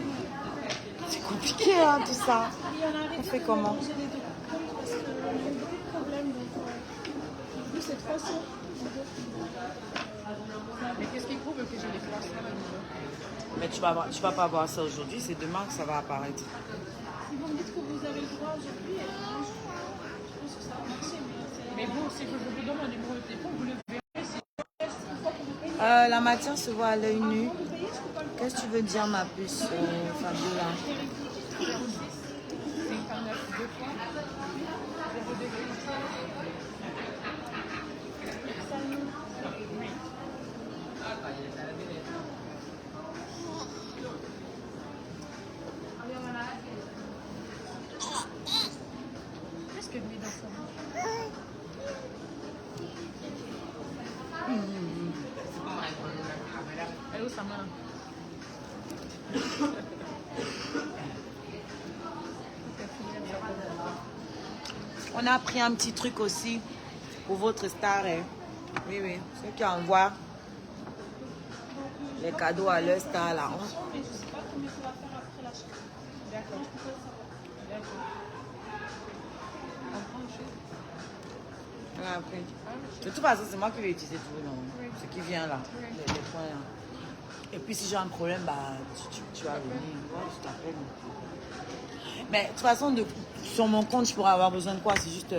C'est compliqué, hein, tout ça. Et on a arrêté On fait de comment? mélanger les deux comptes parce qu'on a eu beaucoup de problèmes. Donc, du coup, c'est 300. Mais qu'est-ce qui prouve que j'ai les 300 à nouveau? Mais tu vas pas voir ça aujourd'hui, c'est demain que ça va apparaître. Si vous me dites que vous avez le droit aujourd'hui, je pense que ça va marcher. Mais vous, si je vous donne un numéro de téléphone, vous le verrez. La matière se voit à l'œil nu. Qu'est-ce que tu veux dire, ma puce, Fabiola? 59 2 fois 02 Oui. Qu'est-ce que lui dans sa main? Elle est où sa main? On a pris un petit truc aussi pour votre star. Hein. Oui, oui. Ceux qui envoient les cadeaux à leur star là. Mais je ne sais pas combien ça va faire après l'achat. D'accord. On a pris. De toute façon, c'est moi qui vais utiliser tout, non? Ce qui vient là. Les points là. Et puis si j'ai un problème, bah, tu vas venir. Ouais, je t'appelle. Mais de toute façon, sur mon compte, je pourrais avoir besoin de quoi? C'est juste, je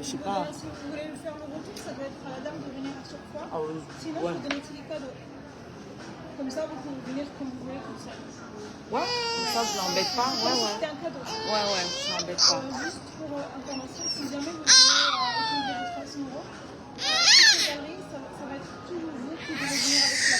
sais pas. Si vous voulez le faire le retour, ça doit être à la dame de venir à chaque fois. Ah, Sinon, ouais. vous donnez tous les cadeaux. Comme ça, vous pouvez venir comme vous voulez, comme ça. Ouais, comme ça, je l'embête pas. Ouais, ouais. C'était un cadeau. Ouais, ouais, je l'embête pas. Juste pour information, si jamais vous voulez utiliser vos 300 euros, toutes ces galeries, ça va être toujours vous qui devez venir avec la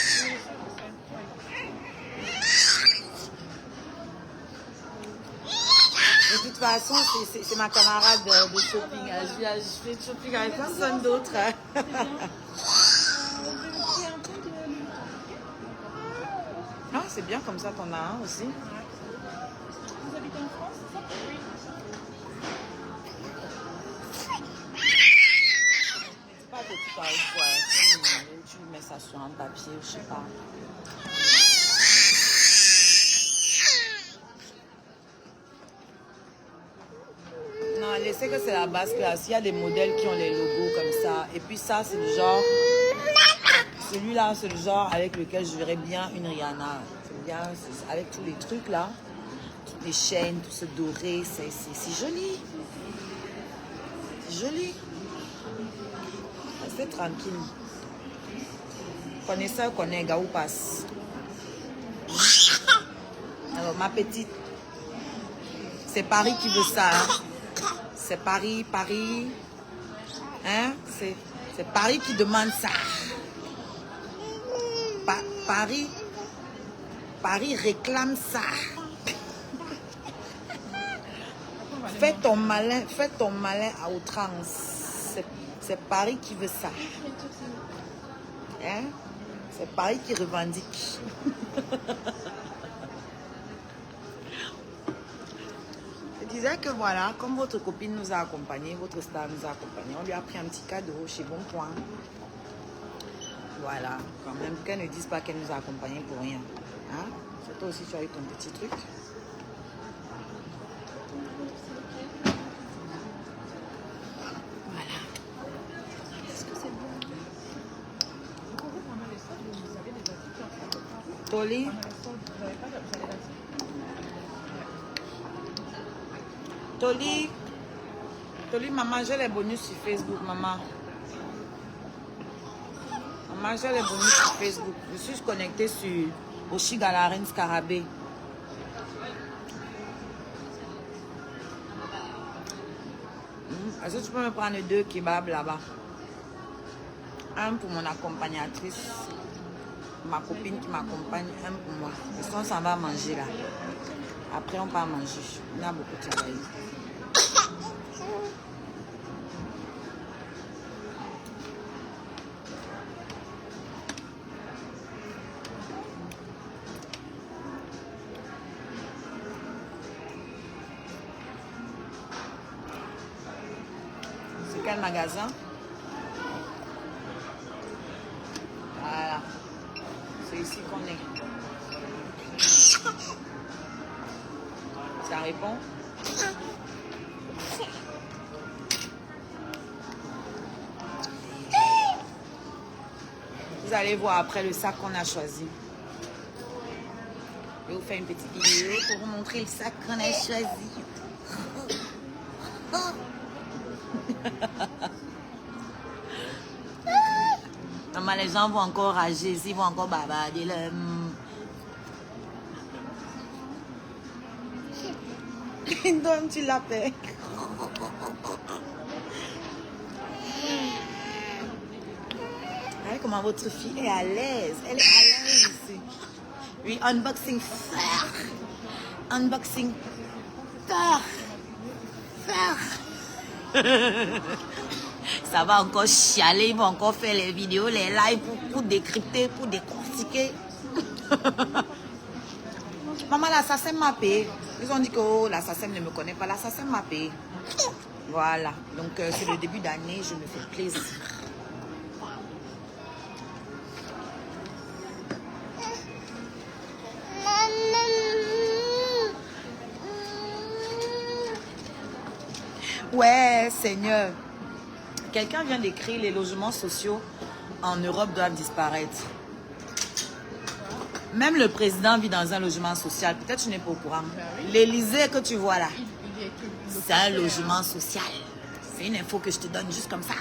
De toute façon, c'est ma camarade de shopping. Je fais du shopping avec personne d'autre. Je vais vous créer un compte de Louis Vuitton. Ah, c'est bien comme ça, t'en as un aussi. Vous habitez en France, c'est ça? Oui. C'est pas que tu parles quoi. Tu mets ça sur un papier, je sais pas. Non, elle sait que c'est la basse classe. Il y a des modèles qui ont les logos comme ça. Et puis ça, c'est du genre... Celui-là, c'est le genre avec lequel je verrais bien une Rihanna. C'est bien, avec tous les trucs là. Toutes les chaînes, tout ce doré. C'est joli. C'est joli. Restez tranquille. Connaisseur connaît, Gaou passe. Alors, ma petite, c'est Paris qui veut ça. Hein? C'est Paris. Hein? C'est Paris qui demande ça. Paris réclame ça. Fais ton malin à outrance. C'est Paris qui veut ça. Hein? C'est Paris qui revendique. Je disais que voilà, comme votre copine nous a accompagnés, votre star nous a accompagnés, on lui a pris un petit cadeau chez Bonpoint. Voilà, quand même, qu'elle ne dise pas qu'elle nous a accompagnés pour rien. Hein? C'est toi aussi, tu as eu ton petit truc. Voilà. Est-ce que c'est bon? Pendant les soldes, vous avez des articles en fait. Toli. Pendant les soldes, vous n'avez pas de... Vous avez l'article. Toli, maman, j'ai les bonus sur Facebook, maman. Maman, j'ai les bonus sur Facebook. Je suis connectée sur Oshiga la Reine Scarabée. Est-ce que tu peux me prendre 2 kebabs là-bas? Un pour mon accompagnatrice, ma copine qui m'accompagne, un pour moi. Parce qu'on s'en va manger là. Après, on part manger. On a beaucoup de travail. C'est quel magasin? Voilà. C'est ici qu'on est. Ça répond? Vous allez voir après le sac qu'on a choisi. Je vais vous faire une petite vidéo pour vous montrer le sac qu'on a choisi. Maman, les gens vont encore rager, ils vont encore bavarder. Donc tu l'appelles. Regardez comment votre fille est à l'aise. Elle est à l'aise ici. Oui, unboxing fort. Unboxing fort. Fort. Ça va encore chialer, ils vont encore faire les vidéos, les lives pour décrypter, pour décortiquer. Maman, l'assassin m'a payé. Ils ont dit que oh, l'assassin ne me connaît pas. L'assassin m'a payé. Voilà. Donc, c'est le début d'année. Je me fais plaisir. Ouais, Seigneur. Quelqu'un vient d'écrire les logements sociaux en Europe doivent disparaître. Même le président vit dans un logement social. Peut-être tu n'es pas au courant. L'Élysée que tu vois là, c'est un logement social. C'est une info que je te donne juste comme ça.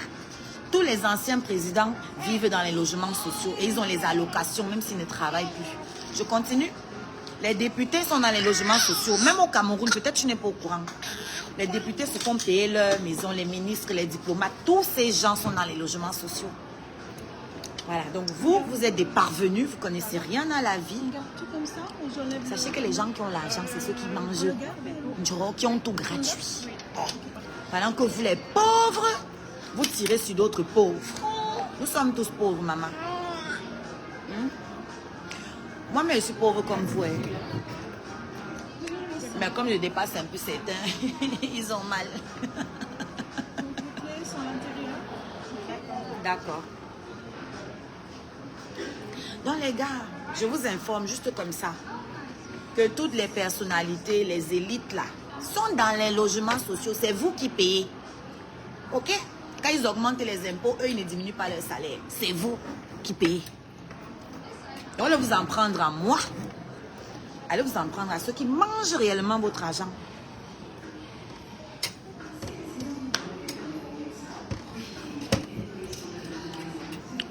Tous les anciens présidents vivent dans les logements sociaux et ils ont les allocations même s'ils ne travaillent plus. Je continue. Les députés sont dans les logements sociaux. Même au Cameroun, peut-être tu n'es pas au courant. Les députés se font payer leur maison, les ministres, les diplomates. Tous ces gens sont dans les logements sociaux. Voilà, donc vous êtes des parvenus, vous ne connaissez rien à la vie. Tout comme ça, ou j'enlève Sachez que les gens qui ont l'argent, c'est ceux qui mangent, qui ont tout gratuit. Pendant que vous, les pauvres, vous tirez sur d'autres pauvres. Nous sommes tous pauvres, maman. Moi, mais je suis pauvre comme vous. Hein. Mais comme je dépasse un peu certains, ils ont mal. les clés sont à l'intérieur. D'accord. Donc les gars, je vous informe juste comme ça que toutes les personnalités, les élites là, sont dans les logements sociaux. C'est vous qui payez. Ok? Quand ils augmentent les impôts, eux, ils ne diminuent pas leur salaire. C'est vous qui payez. Et on va vous en prendre à moi. Allez vous en prendre à ceux qui mangent réellement votre argent.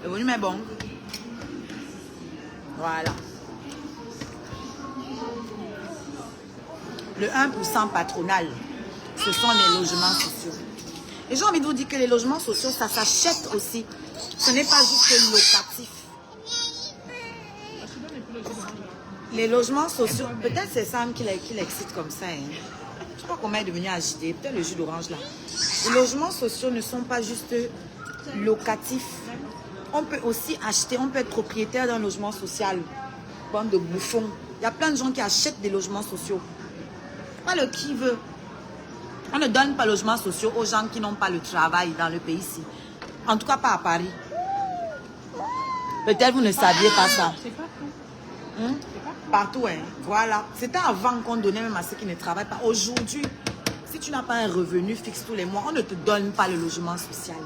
Le volume est bon. Voilà. Le 1% patronal, ce sont les logements sociaux. Et j'ai envie de vous dire que les logements sociaux, ça s'achète aussi. Ce n'est pas juste locatif. Les logements sociaux, peut-être c'est Sam qui l'excite comme ça. Hein. Je ne sais pas comment il est devenu agité. Peut-être le jus d'orange là. Les logements sociaux ne sont pas juste locatifs. On peut aussi acheter, on peut être propriétaire d'un logement social. Bande de bouffons. Il y a plein de gens qui achètent des logements sociaux. Pas le qui veut. On ne donne pas de logements sociaux aux gens qui n'ont pas le travail dans le pays ici. En tout cas, pas à Paris. Peut-être vous ne saviez pas ça. C'est pas tout. Hein? Partout, hein. Voilà. C'était avant qu'on donnait même à ceux qui ne travaillent pas. Aujourd'hui, si tu n'as pas un revenu fixe tous les mois, on ne te donne pas le logement social.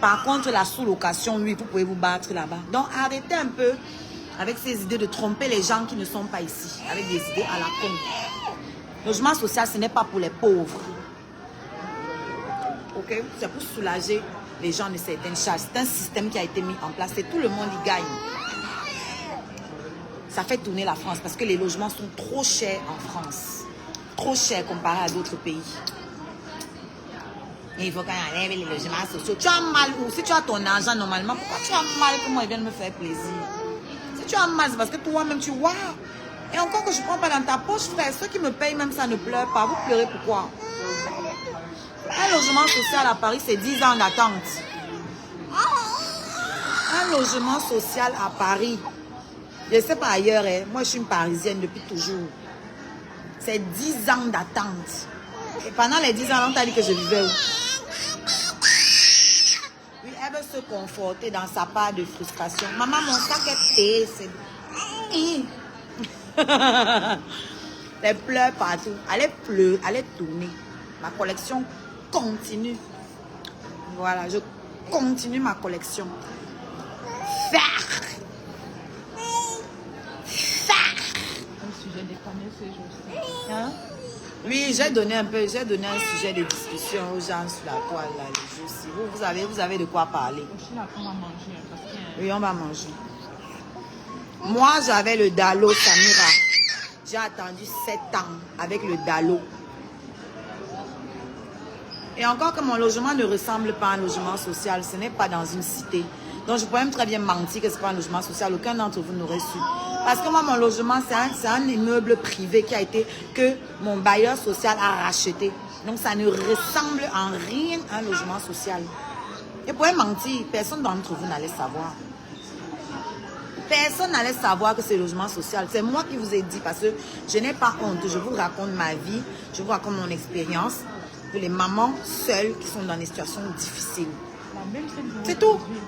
Par contre, la sous-location, oui, vous pouvez vous battre là-bas. Donc, arrêtez un peu avec ces idées de tromper les gens qui ne sont pas ici. Avec des idées à la con. Logement social, ce n'est pas pour les pauvres. Ok? C'est pour soulager les gens de certaines charges. C'est un système qui a été mis en place et tout le monde y gagne. Ça fait tourner la France parce que les logements sont trop chers en France. Trop chers comparé à d'autres pays. Et il faut qu'on enlève les logements sociaux. Tu as mal où? Si tu as ton argent normalement, pourquoi tu as mal que moi ils viennent me faire plaisir? Si tu as mal, c'est parce que toi-même tu vois. Et encore que je ne prends pas dans ta poche, frère. Ceux qui me payent même ça ne pleurent pas. Vous pleurez pourquoi? Un logement social à Paris, c'est 10 ans d'attente. Un logement social à Paris. Je ne sais pas ailleurs, hein. Moi je suis une Parisienne depuis toujours. C'est 10 ans d'attente. Et pendant les 10 ans, on t'a dit que je vivais où? Oui, elle veut se conforter dans sa part de frustration. Maman, mon sac est c'est... Elle pleure partout. Elle pleure, elle tourner. Ma collection continue. Voilà, je continue ma collection. Un sujet dépanné ces jours-ci. Hein? Oui, j'ai donné un sujet de discussion aux gens sur la toile là, les jours-ci. Vous avez de quoi parler. Au Chine, après, on va manger. Parce qu'il y a Oui, on va manger. Moi, j'avais le Dalo Samira. J'ai attendu 7 ans avec le Dalo. Et encore que mon logement ne ressemble pas à un logement social, ce n'est pas dans une cité. Donc, je pourrais même très bien mentir que ce n'est pas un logement social. Aucun d'entre vous n'aurait su. Parce que moi, mon logement, c'est un immeuble privé que mon bailleur social a racheté. Donc, ça ne ressemble en rien à un logement social. Et pour mentir, personne d'entre vous n'allait savoir. Personne n'allait savoir que c'est logement social. C'est moi qui vous ai dit parce que je n'ai pas honte. Je vous raconte ma vie, je vous raconte mon expérience pour les mamans seules qui sont dans des situations difficiles. la même scène que C'est vous tout. avez vue.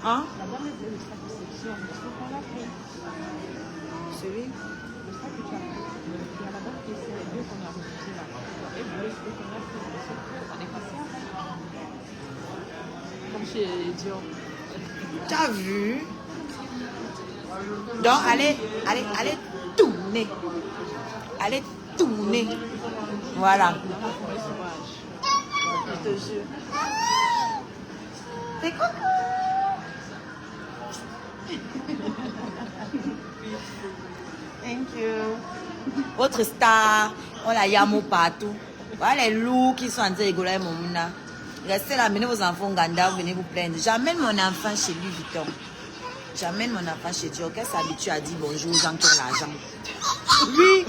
Hein? La dame est le sac de section. Est-ce qu'on l'a pris? Celui? Le sac que tu as pris. Il y a la dame qui essaie les deux qu'on a refusé là. Et vous voulez ce qu'on a pris. On est passé à comme chez Dior. Tu as vu? Donc, allez tourner. Allez tourner. Voilà. Dans la forêt sauvage. Je te jure. C'est coucou. Thank you. Votre star, on la yamo partout. Voilà les loups qui sont en train de rigoler avec mon mouna. Restez là, menez vos enfants au Ganda, venez vous plaindre. J'amène mon enfant chez lui, Vuitton. J'amène mon enfant chez Dieu. Qu'elle s'habitue à dire bonjour aux gens qui ont l'argent. Oui.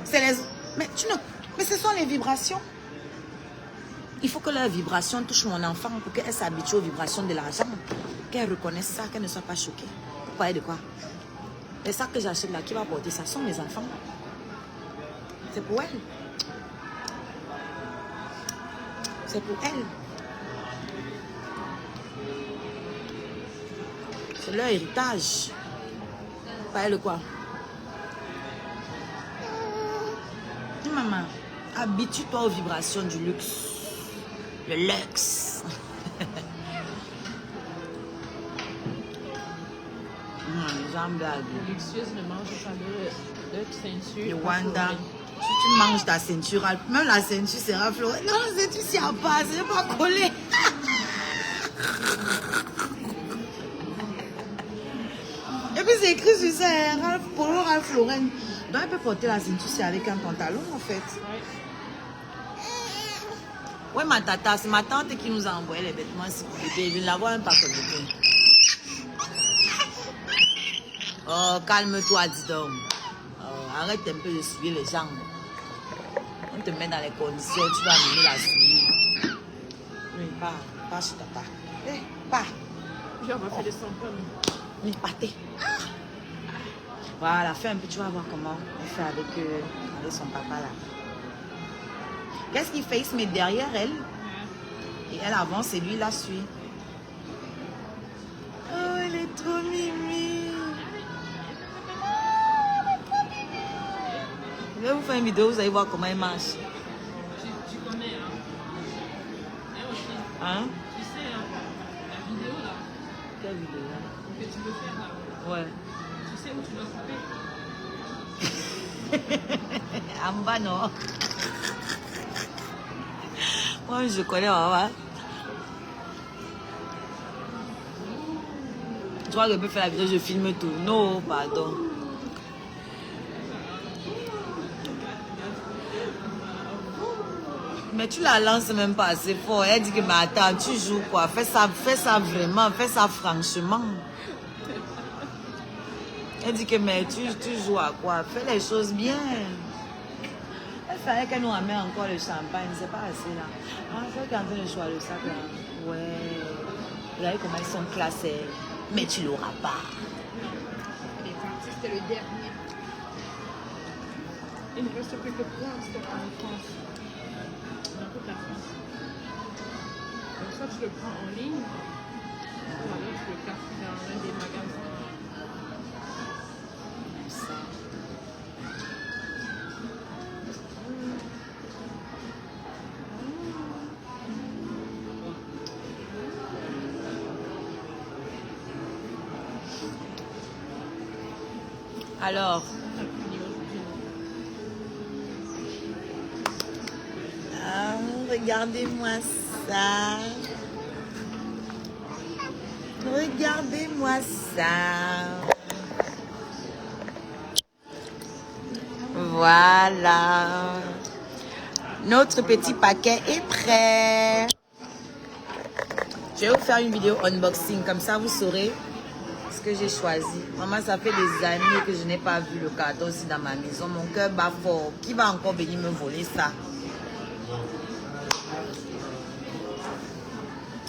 C'est les... Mais ce sont les vibrations. Il faut que leurs vibrations touchent mon enfant pour qu'elle s'habitue aux vibrations de l'argent. Qu'elle reconnaisse ça, qu'elle ne soit pas choquée. Vous parlez de quoi? Les sacs que j'achète là, qui va porter ça sont mes enfants. C'est pour elle. C'est pour elle. C'est leur héritage. Vous parlez de quoi? Maman, habitue-toi aux vibrations du luxe. Le luxe. Les gens blaguent. Les luxueuses ne mangent pas de ceinture. Le Wanda. Si tu manges ta ceinture, même la ceinture sera florée. Non, la ceinture s'y a pas, ce n'est pas collé. Et puis c'est écrit sur ça, Ralph Polo, Ralph Lauren. Donc elle peut porter la ceinture c'est avec un pantalon en fait. Ouais, ma tata, c'est ma tante qui nous a envoyé les vêtements ici pour bébé. Je ne la vois même pas comme bébé. Oh, calme-toi, dis donc. Oh, arrête un peu de suivre les gens. On te met dans les conditions, tu vas amener la suivre. Oui, pas chez papa. Eh, pas. Puis on va faire des samples. Mais pâté. Voilà, fais un peu, tu vas voir comment on fait avec son papa là. Qu'est-ce qu'il fait? Il se met derrière elle. Et elle avance et lui la suit. Oh, elle est trop mimi. Je vais vous faire une vidéo, vous allez voir comment elle marche. Tu connais, hein? Elle aussi. Hein? Tu sais, hein? La vidéo là, Quelle vidéo? que tu veux faire là. Ouais. Tu sais où tu dois couper? En bas, non. Moi, je connais maman. Tu crois que je peux faire la vidéo, je filme tout. Non, pardon. Mais tu la lances même pas assez fort. Elle dit que, mais attends, tu joues quoi? Fais ça vraiment, fais ça franchement. Elle dit que, mais tu joues à quoi? Fais les choses bien. Il fallait qu'elle nous ramène encore le champagne, c'est pas assez là. Ah, c'est qu'en train de choisir le sac là. Ouais. Regardez comment ils sont classés. Mais tu l'auras pas. C'était le dernier. Il ne reste plus que 3 en stock en France. Dans toute la France. Donc ça, tu le prends en ligne. Ou alors tu le casses dans l'un des magasins. Alors, regardez-moi ça. Regardez-moi ça. Voilà. Notre petit paquet est prêt. Je vais vous faire une vidéo unboxing, comme ça vous saurez ce que j'ai choisi. Maman, ça fait des années que je n'ai pas vu le carton aussi dans ma maison. Mon cœur bat fort. Qui va encore venir me voler ça?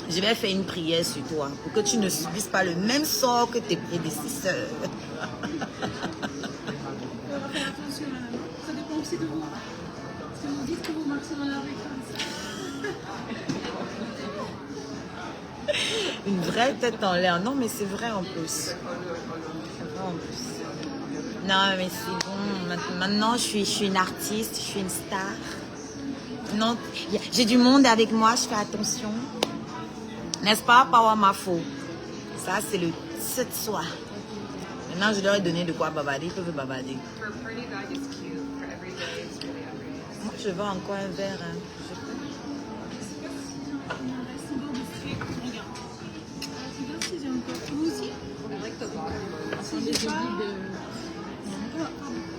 Je vais faire une prière sur toi pour que tu ne subisses pas le même sort que tes prédécesseurs. Il faudra faire attention, madame. Ça dépend aussi de vous. Parce que vous dites que vous marchez dans la rue comme ça. Une vraie tête en l'air. Non, mais c'est vrai en plus. C'est vrai en plus. Non, mais c'est bon. Maintenant, je suis une artiste, je suis une star. Non, j'ai du monde avec moi, je fais attention. N'est-ce pas, Power Mafo? Ça, c'est le titre de soir. Maintenant, je leur ai donné de quoi bavarder. Ils peuvent bavarder. Moi, je veux encore un verre. Hein. Si j'ai encore. Vous aussi? Si j'ai pas.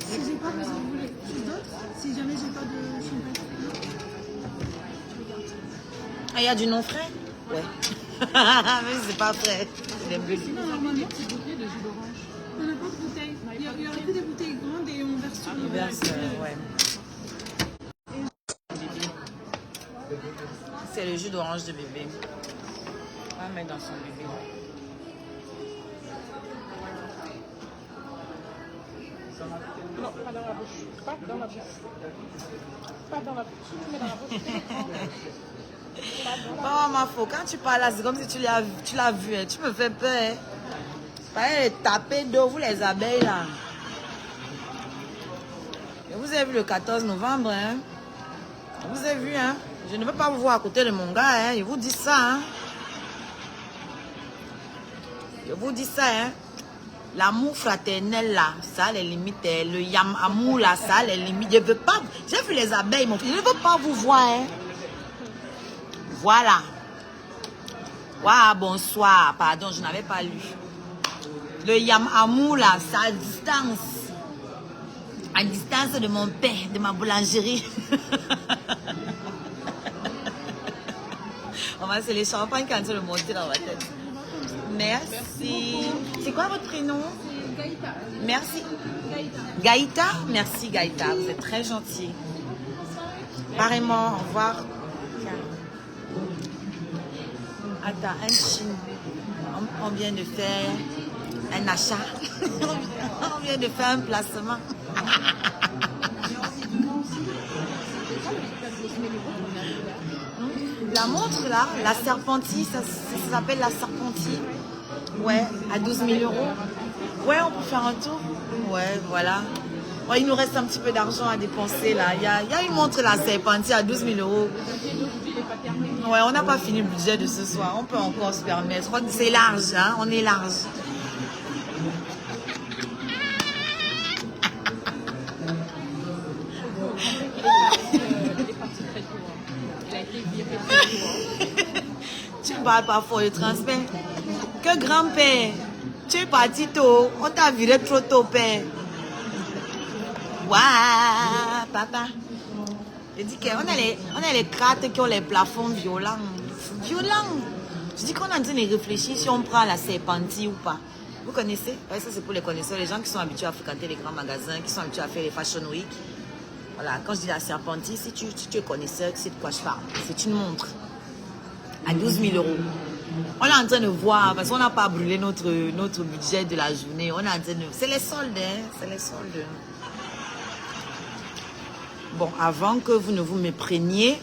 Si j'ai pas, qu'est-ce que vous voulez? D'autres? Si jamais j'ai pas de champagne. Ah, il y a du non frais? Ouais. Mais c'est pas frais. C'est des bulles. Non, normalement, c'est bouteille de jus d'orange. On n'a pas de bouteille. Il y aurait que des bouteilles grandes et on verse sur le Verse, ouais. C'est le jus d'orange de bébé. On va mettre dans son bébé. Non, pas dans la bouche. Pas dans la bouche. Pas dans la bouche. Tu mets dans la bouche. Oh, ma faux, quand tu parles là, c'est comme si tu l'as vu. Hein. Tu me fais peur. Hein. Pareil, taper d'eau, vous les abeilles là. Et vous avez vu le 14 novembre. Hein. Vous avez vu, hein. Je ne veux pas vous voir à côté de mon gars. Hein. Je vous dis ça. Hein. Je vous dis ça. Hein. L'amour fraternel là, ça a les limites. Le yam amour là, ça a les limites. Je veux pas. J'ai vu les abeilles, mon fils. Je ne veux pas vous voir. Hein. Voilà. Waouh, bonsoir. Pardon, je n'avais pas lu. Le yam amour là, c'est à distance. À distance de mon père, de ma boulangerie. On va se les champagnes quand le monter dans ma tête. Merci. C'est quoi votre prénom? Gaïta. Merci. Gaïta. Gaïta? Merci Gaïta, vous êtes très gentil. Pareillement, au revoir. Attends, un chine. On vient de faire un achat. On vient de faire un placement. La montre là, la Serpentille, ça s'appelle la Serpentille. Ouais, à 12 000 €. Ouais, on peut faire un tour. Ouais, voilà. Ouais, il nous reste un petit peu d'argent à dépenser là. Il y a une montre la Serpentille à 12 000 €. Ouais, on n'a pas fini le budget de ce soir. On peut encore se permettre. Je crois que c'est large, hein. On est large. Il est parti très tôt. Il a été viré parle pas fort, je transmets. Que grand-père, tu es parti tôt, on t'a viré trop tôt, père. Waouh, papa. Je dis qu'on a les cartes qui ont les plafonds violents. Violents. Je dis qu'on est en train de réfléchir si on prend la serpentine ou pas. Vous connaissez? Ouais, ça c'est pour les connaisseurs, les gens qui sont habitués à fréquenter les grands magasins, qui sont habitués à faire les fashion week. Voilà, quand je dis la serpentine, si tu es connaisseur, tu sais de quoi je parle. C'est une montre à 12 000 €. On est en train de voir, parce qu'on n'a pas brûlé notre budget de la journée. On est en train de... C'est les soldes, hein? C'est les soldes. Bon, avant que vous ne vous mépreniez,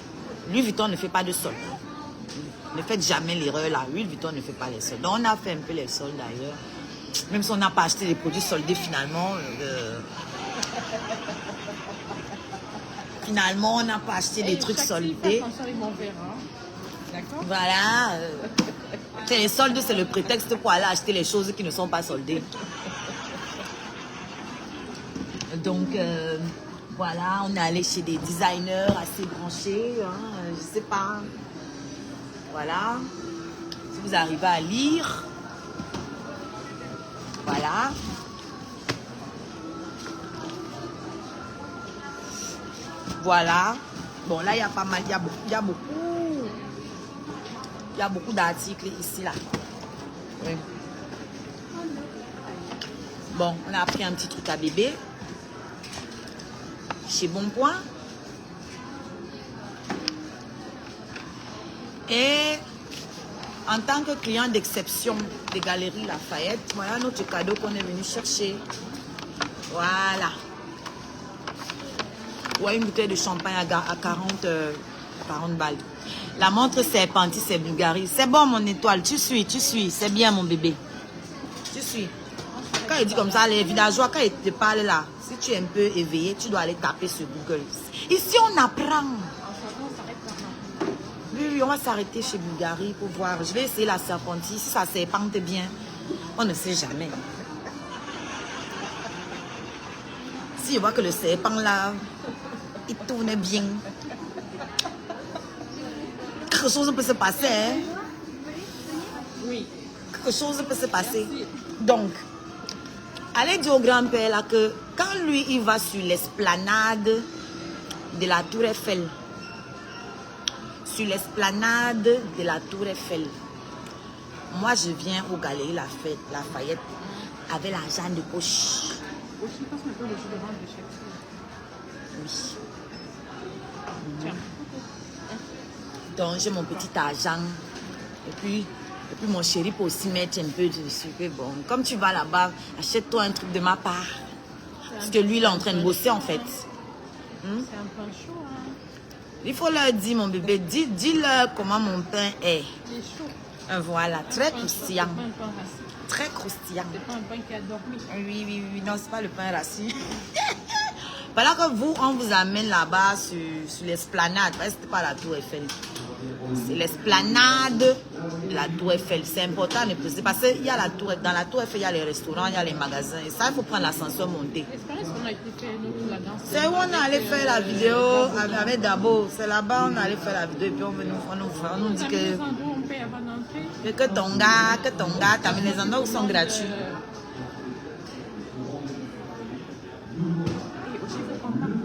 Louis Vuitton ne fait pas de soldes. Ne faites jamais l'erreur là. Louis Vuitton ne fait pas les soldes. Donc, on a fait un peu les soldes d'ailleurs. Même si on n'a pas acheté des produits soldés finalement. Finalement, on n'a pas acheté des trucs soldés. Attention avec mon verre, hein. D'accord? Voilà. Les soldes, c'est le prétexte pour aller acheter les choses qui ne sont pas soldées. Donc, voilà, on est allé chez des designers assez branchés. Hein, je sais pas. Voilà. Si vous arrivez à lire. Voilà. Voilà. Bon, là, il y a pas mal. Il y a beaucoup d'articles ici, là. Oui. Bon, on a pris un petit truc à bébé. Chez Bonpoint. Et en tant que client d'exception des Galeries Lafayette, voilà notre cadeau qu'on est venu chercher. Voilà. Ouais, une bouteille de champagne à 40 balles. La montre serpentine, c'est Bulgarie. C'est bon, mon étoile. Tu suis. C'est bien, mon bébé. Tu suis. Quand il dit comme ça, les villageois, quand ils te parlent là, si tu es un peu éveillé, tu dois aller taper sur Google. Ici, on apprend. Oui, on va s'arrêter chez Bulgarie pour voir. Je vais essayer la serpentine. Si ça serpente bien, on ne sait jamais. Si je vois que le serpent là, il tourne bien, quelque chose peut se passer. Hein? Oui. Quelque chose peut se passer. Donc, allez dire au grand-père là que quand lui, il va sur l'esplanade de la Tour Eiffel, moi, je viens aux Galeries Lafayette avec l'argent de poche. Aussi, passe un peu le jus d'orange de Shakespeare. Oui. Tiens. Donc, j'ai mon petit argent. Et puis mon chéri peut aussi mettre un peu dessus. Bon, comme tu vas là-bas, achète-toi un truc de ma part. Parce que lui, il est en train de bosser, en fait. C'est un pain chaud, hein. Il faut leur dire, mon bébé, dis-leur comment mon pain est. Il est chaud. Voilà, très croustillant. C'est pas un pain rassis. Très croustillant. C'est pas un pain qui a dormi. Oui. Non, c'est pas le pain rassis. Voilà que vous, on vous amène là-bas sur l'esplanade. C'était pas la Tour Eiffel. C'est l'esplanade de la Tour Eiffel. C'est important de préciser parce que dans la Tour Eiffel, il y a les restaurants, il y a les magasins. Et ça, il faut prendre l'ascenseur monter. L'expérience qu'on a été faire, nous, la danse. C'est où on est allé faire la vidéo avec Dabo. C'est là-bas on est allé faire la vidéo. Et puis on nous dit que On paye avant d'entrer. que ton gars, t'as mis les endroits où sont gratuits. Et aussi, il faut comprendre que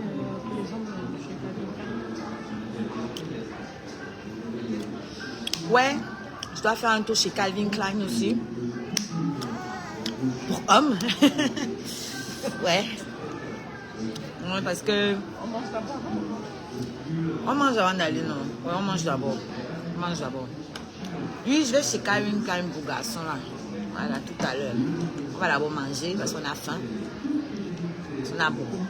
les hommes de chez Calvin Klein. Ouais, je dois faire un tour chez Calvin Klein aussi. Pour hommes. Ouais. Ouais, parce que On mange d'abord, non? on mange avant d'aller, non. Ouais, on mange d'abord. Oui, je vais chez Calvin Klein pour garçon là. Voilà, tout à l'heure. On va d'abord manger parce qu'on a faim.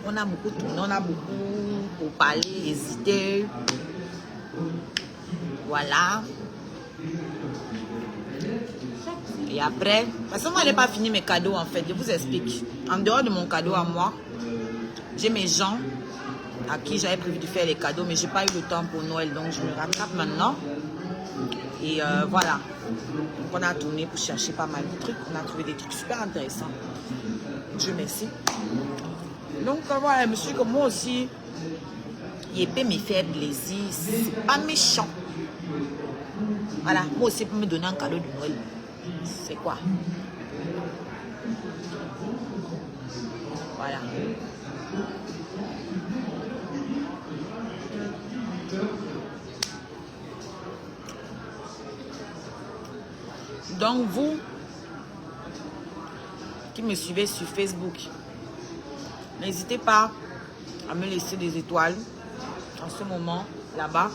On a beaucoup tourné, on a beaucoup pour parler, hésiter. Voilà. Et après, parce que moi, je n'ai pas fini mes cadeaux en fait. Je vous explique. En dehors de mon cadeau à moi, j'ai mes gens à qui j'avais prévu de faire les cadeaux, mais je n'ai pas eu le temps pour Noël, donc je me rattrape maintenant. Et voilà. Donc on a tourné pour chercher pas mal de trucs. On a trouvé des trucs super intéressants. Dieu merci. Donc voilà, je me suis dit que moi aussi, il peut me faire plaisir. C'est pas méchant. Voilà, moi aussi pour me donner un cadeau de Noël. C'est quoi? Voilà. Donc vous qui me suivez sur Facebook, n'hésitez pas à me laisser des étoiles en ce moment là-bas.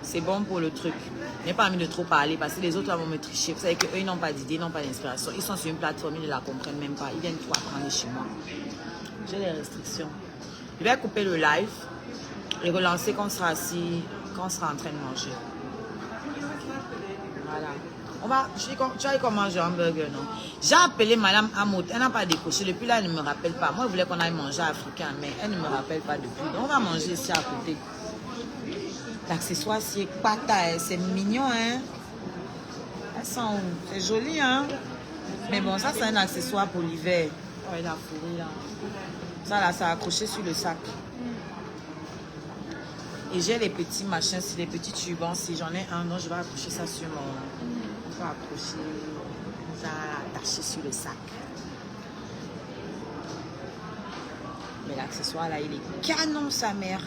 C'est bon pour le truc. Je n'ai pas envie de trop parler parce que les autres là vont me tricher. Vous savez qu'eux, ils n'ont pas d'idée, ils n'ont pas d'inspiration. Ils sont sur une plateforme, ils ne la comprennent même pas. Ils viennent tout apprendre chez moi. J'ai des restrictions. Je vais couper le live et relancer quand on sera assis, quand on sera en train de manger. Voilà. Tu as comment manger un burger, non? J'ai appelé Madame Amout. Elle n'a pas décoché. Depuis là, elle ne me rappelle pas. Moi, je voulais qu'on aille manger africain, mais elle ne me rappelle pas depuis. Donc, on va manger ici à côté. L'accessoire, c'est pata, c'est mignon, hein. C'est joli, hein. Mais bon, ça, c'est un accessoire pour l'hiver. Oh, il a fourré, là. Ça, là, ça a accroché sur le sac. Et j'ai les petits machins, c'est les petits turbans. Si j'en ai un, donc je vais accrocher ça sur mon... Je vais accrocher ça, attaché sur le sac. Mais l'accessoire, là, il est canon, sa mère.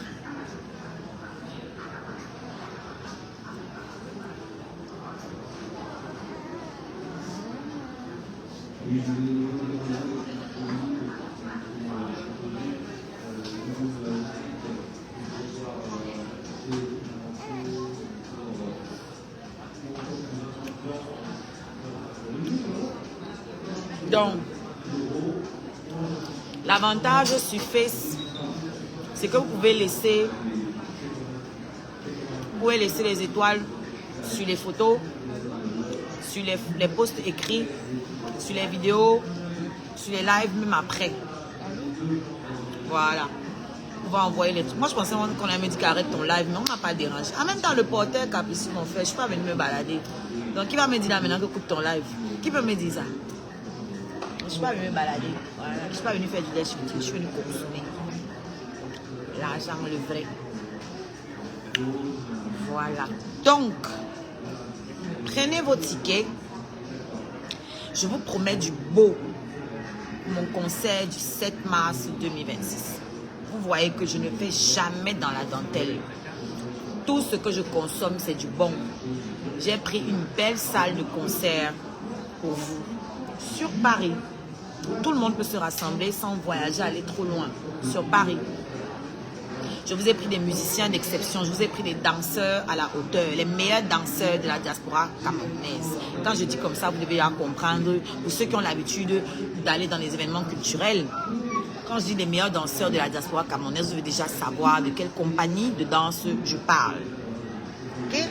Donc, l'avantage sur Face, c'est que vous pouvez laisser les étoiles sur les photos, sur les posts écrits, sur les vidéos, sur les lives, même après. Voilà. On va envoyer les trucs. Moi, je pensais qu'on avait dit qu'arrête ton live, mais on ne m'a pas dérangé. En même temps, le porteur Capucine m'ont fait, je ne suis pas venue me balader. Donc, qui va me dire là maintenant que coupe ton live? Qui peut me dire ça? Je ne suis pas venue me balader. Voilà. Je ne suis pas venue faire du lait sur le truc. Je suis venue consommer. L'argent, le vrai. Voilà. Donc, prenez vos tickets. Je vous promets du beau. Mon concert du 7 mars 2026. Vous voyez que je ne fais jamais dans la dentelle. Tout ce que je consomme, c'est du bon. J'ai pris une belle salle de concert pour vous. Sur Paris. Tout le monde peut se rassembler sans voyager, aller trop loin. Sur Paris. Je vous ai pris des musiciens d'exception. Je vous ai pris des danseurs à la hauteur. Les meilleurs danseurs de la diaspora camerounaise. Quand je dis comme ça, vous devez bien comprendre. Pour ceux qui ont l'habitude d'aller dans les événements culturels. Quand je dis les meilleurs danseurs de la diaspora camerounaise, vous devez déjà savoir de quelle compagnie de danse je parle. Ok?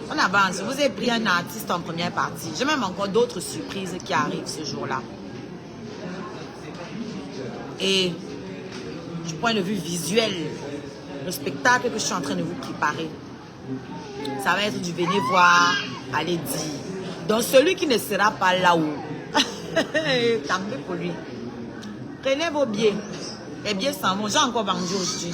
On avance. Je vous ai pris un artiste en première partie. J'ai même encore d'autres surprises qui arrivent ce jour-là. Et du point de vue visuel, le spectacle que je suis en train de vous préparer, ça va être du venez voir, allez dire. Donc celui qui ne sera pas là-haut, tant pis pour lui. Prenez vos billets. Les billets s'en vont. J'ai encore vendu aujourd'hui.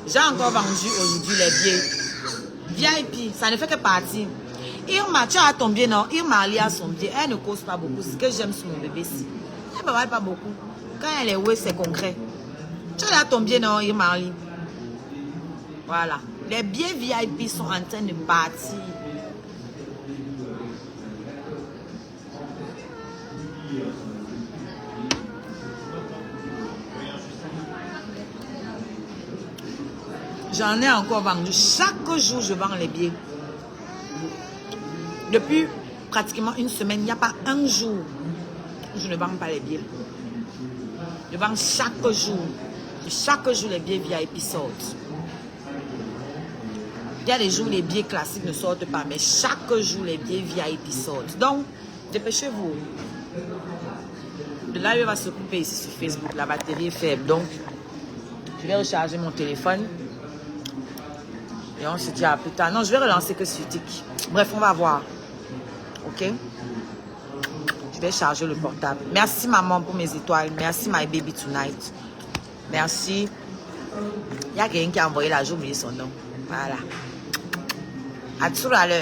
J'ai encore vendu aujourd'hui les billets. VIP, ça ne fait que partir. Irma, tu as ton billet, non? Irma Ali a son billet. Elle ne cause pas beaucoup. C'est ce que j'aime sur mon bébé-ci. Elle ne parle pas beaucoup. Quand elle est ouais, c'est concret. Tu as ton billet, non, Irma Ali? Voilà. Les billets VIP sont en train de partir. J'en ai encore vendu. Chaque jour, je vends les billets. Depuis pratiquement une semaine, il n'y a pas un jour où je ne vends pas les billets. Je vends chaque jour. Chaque jour, les billets VIP sortent. Il y a des jours où les billets classiques ne sortent pas, mais chaque jour, les billets VIP sortent. Donc, dépêchez-vous. Le live va se couper ici sur Facebook. La batterie est faible. Donc, je vais recharger mon téléphone. Et on se dit à plus tard. Non, je vais relancer que sur Tik. Bref, on va voir. Ok? Je vais charger le portable. Merci maman pour mes étoiles. Merci my baby tonight. Merci. Il y a quelqu'un qui a envoyé la j'ai oublié son nom. Voilà. À tout à l'heure.